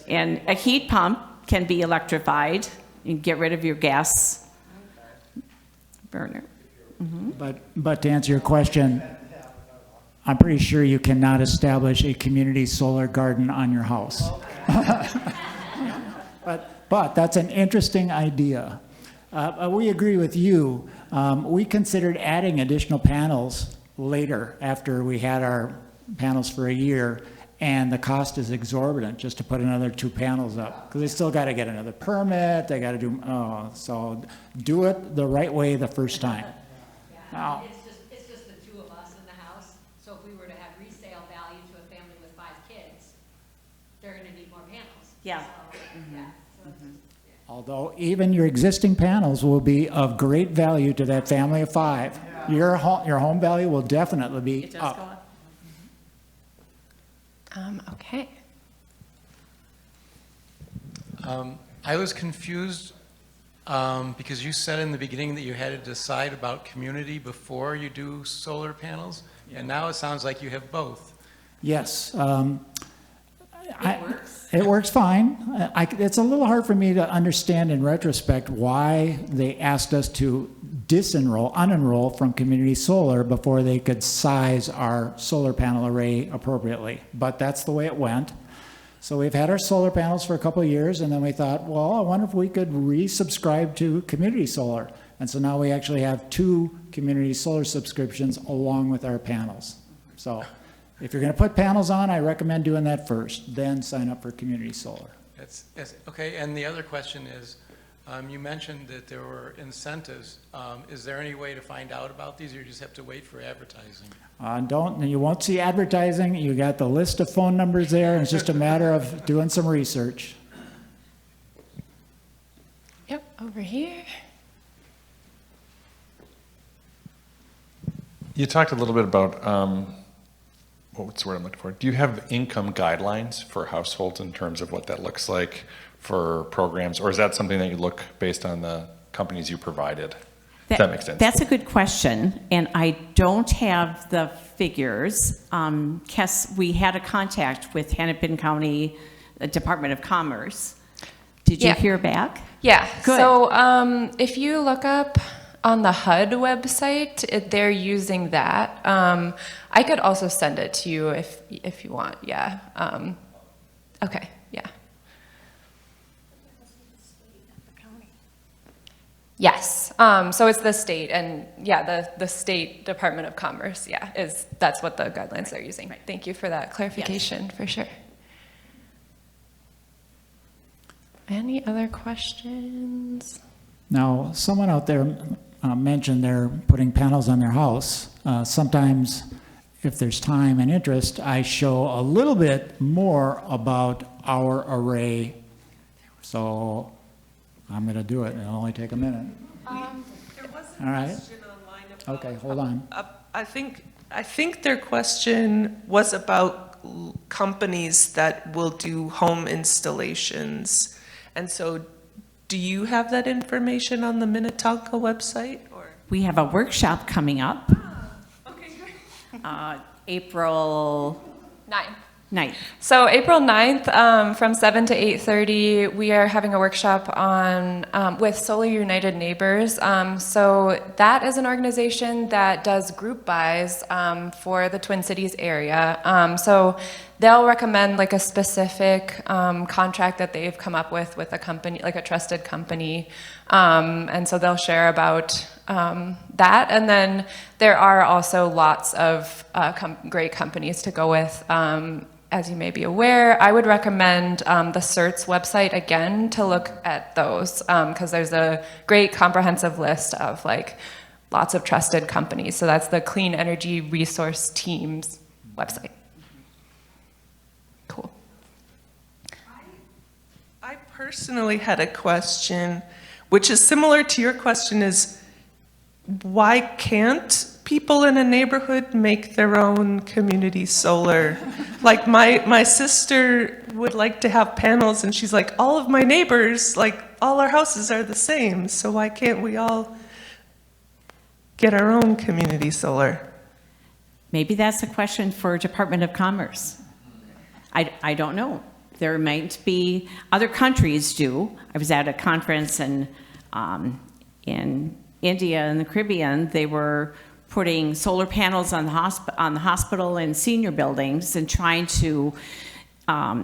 And a heat pump can be electrified. You can get rid of your gas burner.
But to answer your question, I'm pretty sure you cannot establish a community solar garden on your house. But that's an interesting idea. We agree with you. We considered adding additional panels later after we had our panels for a year, and the cost is exorbitant just to put another 2 panels up because they still got to get another permit. They got to do so. Do it the right way the first time. Now,
It's just the 2 of us in the house, so if we were to have resale value to a family with 5 kids, they're gonna need more panels.
Yeah.
So, yeah, so it's-
although even your existing panels will be of great value to that family of 5, your home value will definitely be
It does go
up.
up.
Okay.
I was confused because you said in the beginning that you had to decide about community before you do solar panels, and now it sounds like you have both.
Yes. It works fine. It's a little hard for me to understand in retrospect why they asked us to unenroll from community solar before they could size our solar panel array appropriately. But that's the way it went. So we've had our solar panels for a couple of years, and then we thought, well, I wonder if we could resubscribe to community solar. And so now we actually have 2 community solar subscriptions along with our panels. So if you're going to put panels on, I recommend doing that first, then sign up for community solar.
Yes, okay, and the other question is, you mentioned that there were incentives. Is there any way to find out about these, or you just have to wait for advertising?
You won't see advertising. You got the list of phone numbers there, and it's just a matter of doing some research.
Yep, over here.
You talked a little bit about, what's the word I'm looking for? Do you have income guidelines for households in terms of what that looks like for programs? Or is that something that you look based on the companies you provided? If that makes sense.
That's a good question, and I don't have the figures. Kes, we had a contact with Hennepin County Department of Commerce. Did you
Yeah.
hear back?
Yeah.
Good.
So if you look up on the HUD website, they're using that. I could also send it to you if you want. Yeah. Okay. Yeah. Yes. So it's the state, and yeah, the state Department of Commerce. Yeah, that's what the guidelines they're using.
Right.
Thank you for that clarification. For sure. Any other questions?
Now, someone out there mentioned they're putting panels on their house. Sometimes, if there's time and interest, I show a little bit more about our array. So I'm going to do it. It'll only take a minute.
There was a
All right.
question online about.
Okay, hold on.
I think their question was about companies that will do home installations. And so, do you have that information on the Minnetonka website, or?
We have a workshop coming up,
Okay, great.
April
9.
9th.
So April 9th, from 7 to 8:30, we are having a workshop on with Solar United Neighbors. So that is an organization that does group buys for the Twin Cities area. So they'll recommend like a specific contract that they've come up with a company, like a trusted company. And so they'll share about that. And then there are also lots of great companies to go with. As you may be aware, I would recommend the CERT's website again to look at those because there's a great comprehensive list of like lots of trusted companies. So that's the Clean Energy Resource Team's website.
personally had a question, which is similar to your question, is why can't people in a neighborhood make their own community solar? Like my sister would like to have panels, and she's like, all of my neighbors, like all our houses are the same, so why can't we all get our own community solar?
Maybe that's a question for Department of Commerce. I don't know. There might be, other countries do. I was at a conference in India and the Caribbean. They were putting solar panels on the hospital and senior buildings and trying to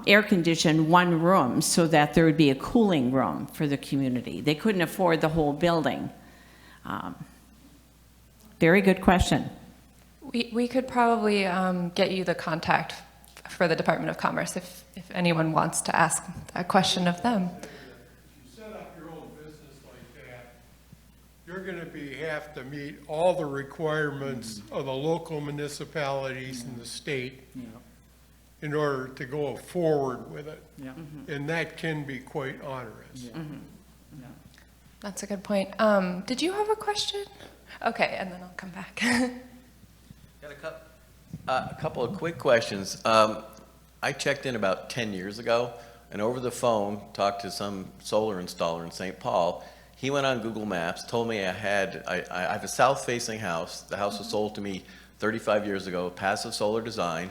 air condition one room so that there would be a cooling room for the community. They couldn't afford the whole building. Very good question.
We could probably get you the contact for the Department of Commerce if anyone wants to ask that question of them.
If you set up your own business like that, you're going to have to meet all the requirements of the local municipalities and the state in order to go forward with it.
Yeah.
And that can be quite onerous.
Yeah.
That's a good point. Did you have a question? Okay, and then I'll come back.
Got a couple of quick questions. I checked in about 10 years ago, and over the phone, talked to some solar installer in St. Paul. He went on Google Maps, told me I have a south-facing house. The house was sold to me 35 years ago, passive solar design.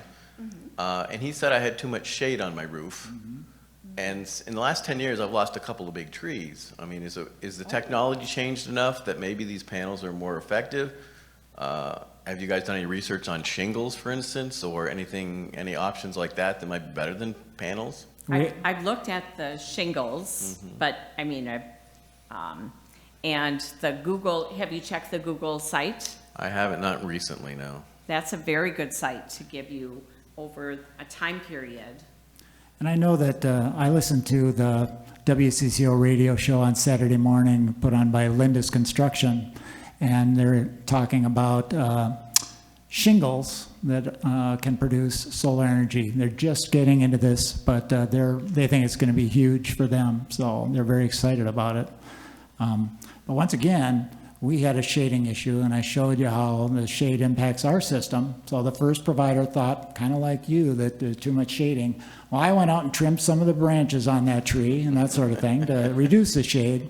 And he said I had too much shade on my roof. And in the last 10 years, I've lost a couple of big trees. I mean, is the technology changed enough that maybe these panels are more effective? Have you guys done any research on shingles, for instance, or any options like that that might be better than panels?
I've looked at the shingles, but I mean, and the Google, have you checked the Google site?
I haven't, not recently, no.
That's a very good site to give you over a time period.
And I know that I listened to the WCCO radio show on Saturday morning put on by Lindus Construction, and they're talking about shingles that can produce solar energy. They're just getting into this, but they think it's going to be huge for them, so they're very excited about it. But once again, we had a shading issue, and I showed you how the shade impacts our system. So the first provider thought, kind of like you, that there's too much shading. Well, I went out and trimmed some of the branches on that tree and that sort of thing to reduce the shade.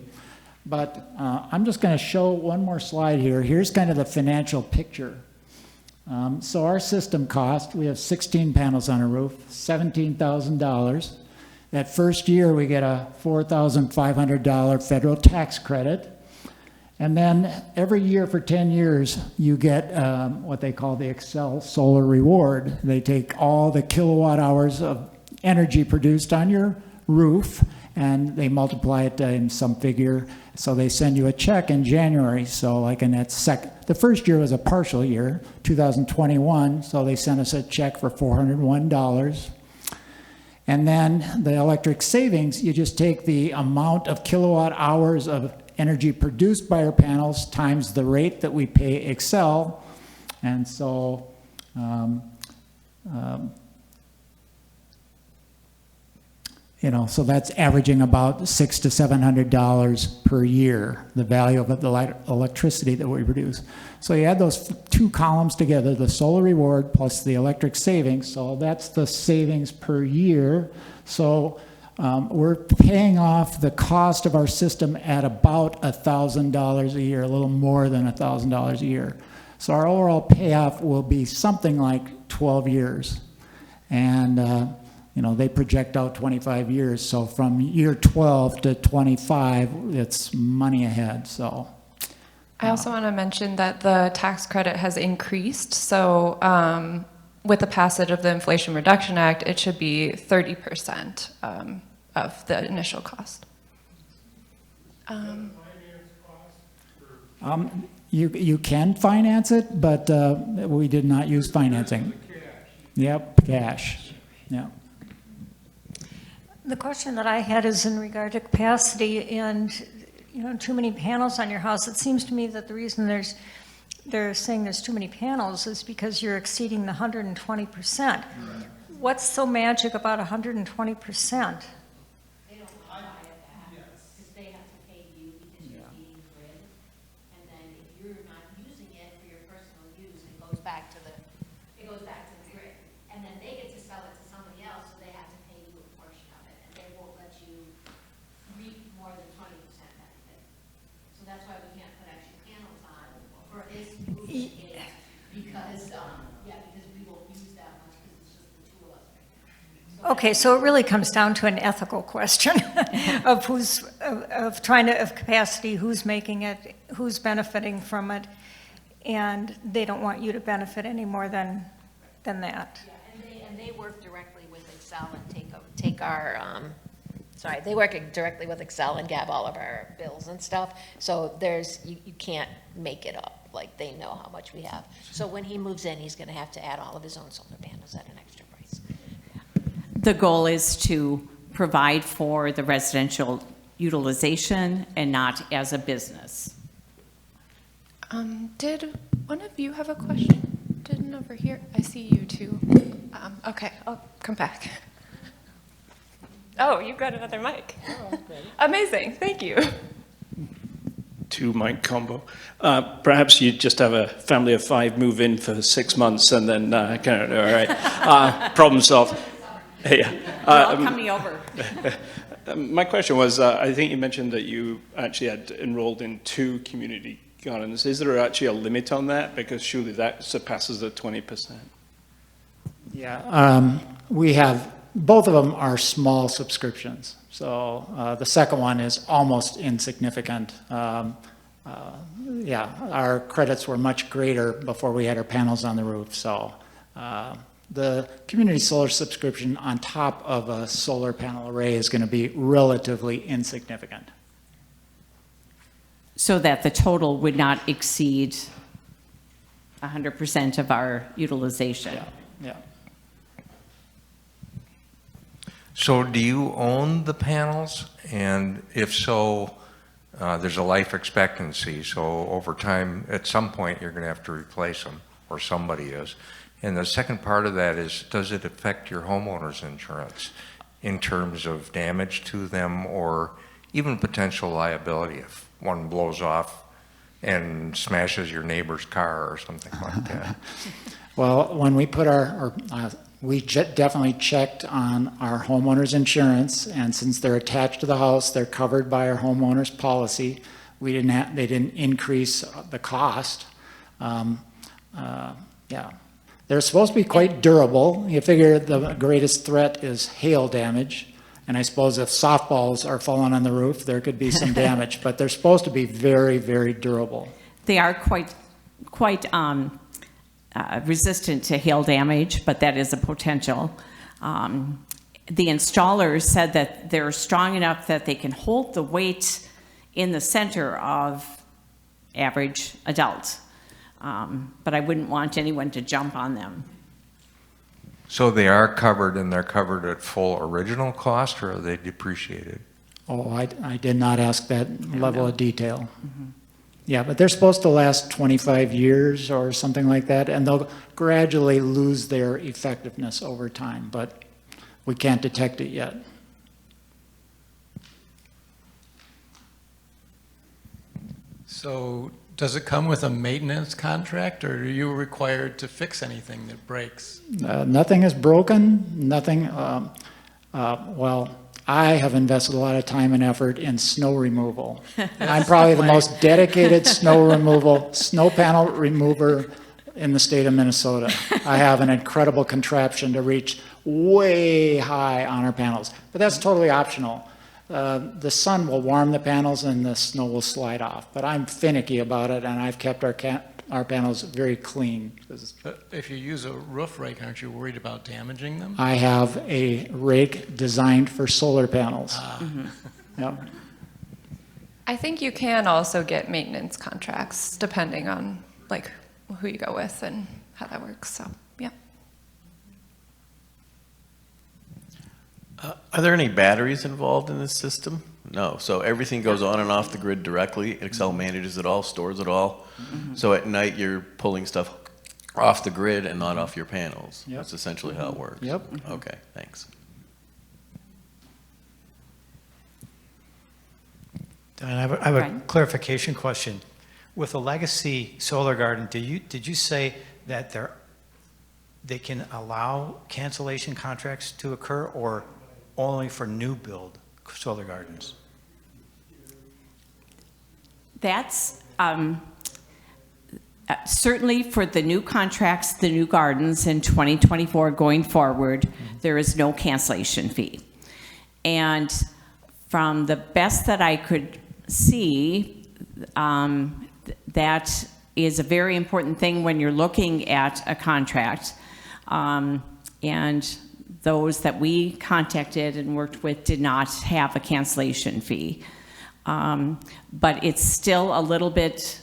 But I'm just going to show one more slide here. Here's kind of the financial picture. So our system cost, we have 16 panels on a roof, $17,000. That first year, we get a $4,500 federal tax credit. And then every year for 10 years, you get what they call the Excel Solar Reward. They take all the kilowatt hours of energy produced on your roof, and they multiply it in some figure. So they send you a check in January. So like in that the first year was a partial year, 2021, so they sent us a check for $401. And then the electric savings, you just take the amount of kilowatt hours of energy produced by our panels times the rate that we pay Excel. And so so that's averaging about $600 to $700 per year, the value of the electricity that we produce. So you add those two columns together, the solar reward plus the electric savings, so that's the savings per year. So we're paying off the cost of our system at about $1,000 a year, a little more than $1,000 a year. So our overall payoff will be something like 12 years. And they project out 25 years. So from year 12 to 25, it's money ahead. So
I also want to mention that the tax credit has increased. So with the passage of the Inflation Reduction Act, it should be 30% of the initial cost.
You can finance it, but we did not use financing. Yep, cash. Yeah.
The question that I had is in regard to capacity and, too many panels on your house. It seems to me that the reason they're saying there's too many panels is because you're exceeding the 120%. What's so magic about 120%?
back to the grid. And then they get to sell it to somebody else, so they have to pay you a portion of it, and they won't let you reap more than 20% benefit. So that's why we can't put extra panels on for this movement case, because, because we won't use that much, because it's just the two of us right now.
Okay, so it really comes down to an ethical question of of capacity, who's making it, who's benefiting from it, and they don't want you to benefit any more than that.
Yeah, and they work directly with Excel and take our, they work directly with Excel and have all of our bills and stuff. So you can't make it up, like they know how much we have. So when he moves in, he's gonna have to add all of his own solar panels at an extra price.
The goal is to provide for the residential utilization and not as a business.
Did one of you have a question? Didn't over here? I see you too. Okay, I'll come back. Oh, you've got another mic. Amazing, thank you.
To Mike Combo. Perhaps you just have a family of 5 move in for 6 months and then kind of, all right, problem solved. Yeah.
Well, coming over.
My question was, I think you mentioned that you actually had enrolled in 2 community gardens. Is there actually a limit on that? Because surely that surpasses the 20%.
Yeah, we have, both of them are small subscriptions. So the second one is almost insignificant. Yeah, our credits were much greater before we had our panels on the roof. So the community solar subscription on top of a solar panel array is going to be relatively insignificant.
So that the total would not exceed 100% of our utilization.
Yeah.
So do you own the panels? And if so, there's a life expectancy. So over time, at some point, you're going to have to replace them, or somebody is. And the second part of that is, does it affect your homeowner's insurance in terms of damage to them or even potential liability if one blows off and smashes your neighbor's car or something like that?
Well, when we put we definitely checked on our homeowner's insurance, and since they're attached to the house, they're covered by our homeowner's policy. They didn't increase the cost. Yeah. They're supposed to be quite durable. You figure the greatest threat is hail damage. And I suppose if softballs are falling on the roof, there could be some damage, but they're supposed to be very, very durable.
They are quite resistant to hail damage, but that is a potential. The installers said that they're strong enough that they can hold the weight in the center of average adults. But I wouldn't want anyone to jump on them.
So they are covered, and they're covered at full original cost, or are they depreciated?
Oh, I did not ask that level of detail. Mm-hmm. Yeah, but they're supposed to last 25 years or something like that, and they'll gradually lose their effectiveness over time, but we can't detect it yet.
So does it come with a maintenance contract, or are you required to fix anything that breaks?
Nothing is broken, nothing, well, I have invested a lot of time and effort in snow removal. I'm probably the most dedicated snow panel remover in the state of Minnesota. I have an incredible contraption to reach way high on our panels, but that's totally optional. The sun will warm the panels and the snow will slide off, but I'm finicky about it, and I've kept our panels very clean.
But if you use a roof rake, aren't you worried about damaging them?
I have a rake designed for solar panels. Yep.
I think you can also get maintenance contracts depending on like who you go with and how that works. So, yeah.
Are there any batteries involved in this system? No. So everything goes on and off the grid directly. Excel manages it all, stores it all. Mm-hmm. So at night you're pulling stuff off the grid and not off your panels.
Yep.
That's essentially how it works.
Yep.
Okay, thanks.
I have a clarification question. With a legacy solar garden, did you say that there they can allow cancellation contracts to occur, or only for new build solar gardens?
That's certainly for the new contracts, the new gardens in 2024 going forward, there is no cancellation fee. And from the best that I could see, that is a very important thing when you're looking at a contract. And those that we contacted and worked with did not have a cancellation fee. But it's still a little bit,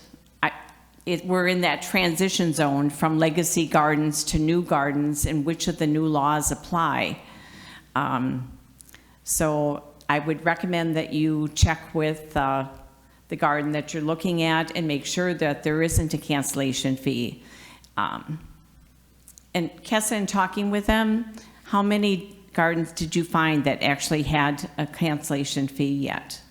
we're in that transition zone from legacy gardens to new gardens and which of the new laws apply. So I would recommend that you check with the garden that you're looking at and make sure that there isn't a cancellation fee. And Kessa, in talking with them, how many gardens did you find that actually had a cancellation fee yet?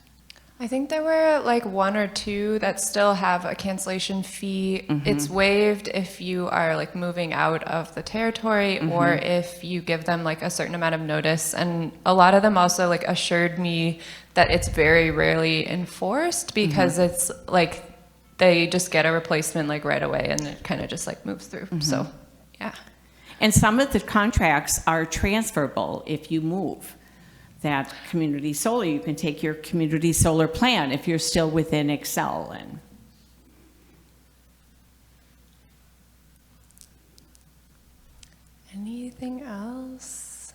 I think there were like 1 or 2 that still have a cancellation fee. It's waived if you are like moving out of the territory or if you give them like a certain amount of notice. And a lot of them also like assured me that it's very rarely enforced because it's like they just get a replacement like right away and it kind of just like moves through. So, yeah.
And some of the contracts are transferable if you move. That community solar, you can take your community solar plan if you're still within Excel. And
anything else?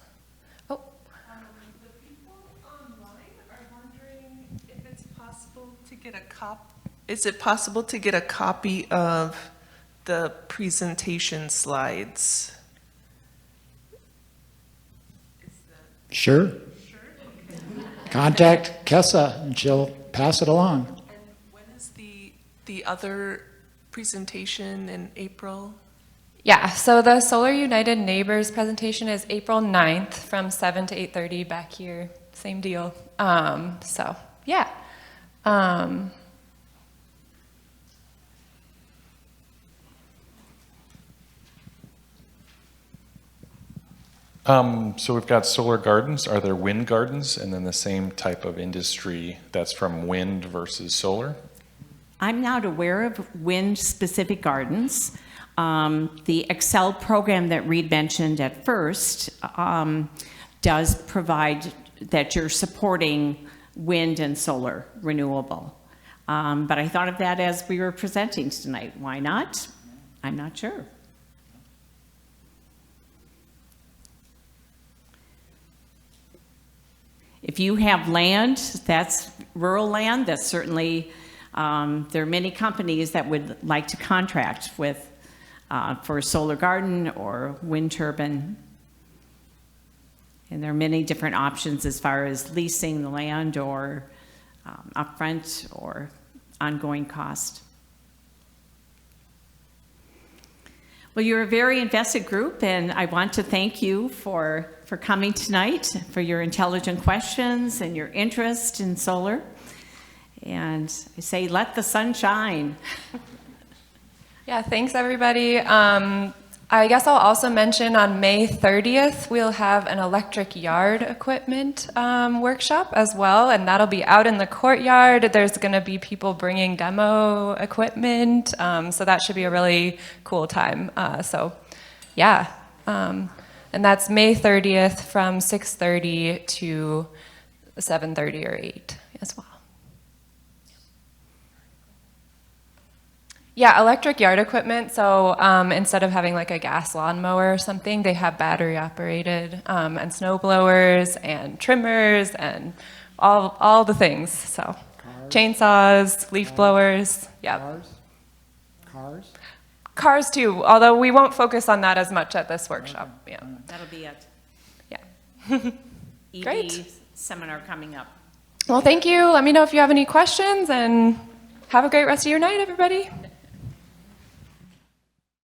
Oh,
The people online are wondering if it's possible to get a Is it possible to get a copy of the presentation slides?
Sure. Contact Kessa and she'll pass it along.
And when is the other presentation in April?
yeah. So the Solar United Neighbors presentation is April 9th from 7 to 8:30 back here. Same deal. So yeah.
So we've got solar gardens. Are there wind gardens? And then the same type of industry that's from wind versus solar?
I'm not aware of wind-specific gardens. The Excel program that Reed mentioned at first does provide that you're supporting wind and solar renewable. But I thought of that as we were presenting tonight. Why not? I'm not sure. If you have land, that's rural land, that's certainly, there are many companies that would like to contract with, for a solar garden or wind turbine. And there are many different options as far as leasing the land or upfront or ongoing cost. Well, you're a very invested group, and I want to thank you for coming tonight, for your intelligent questions and your interest in solar. And I say, let the sun shine.
Yeah, thanks everybody. I guess I'll also mention on May 30th, we'll have an electric yard equipment workshop as well, and that'll be out in the courtyard. There's gonna be people bringing demo equipment, so that should be a really cool time. So yeah, and that's May 30th from 6:30 to 7:30 or 8 as well. Yeah, electric yard equipment. So instead of having like a gas lawnmower or something, they have battery operated and snow blowers and trimmers and all the things. So chainsaws, leaf blowers, yeah.
Cars?
Cars too, although we won't focus on that as much at this workshop. Yeah.
That'll be it.
Yeah.
EV
Great.
seminar coming up.
Well, thank you. Let me know if you have any questions and have a great rest of your night, everybody.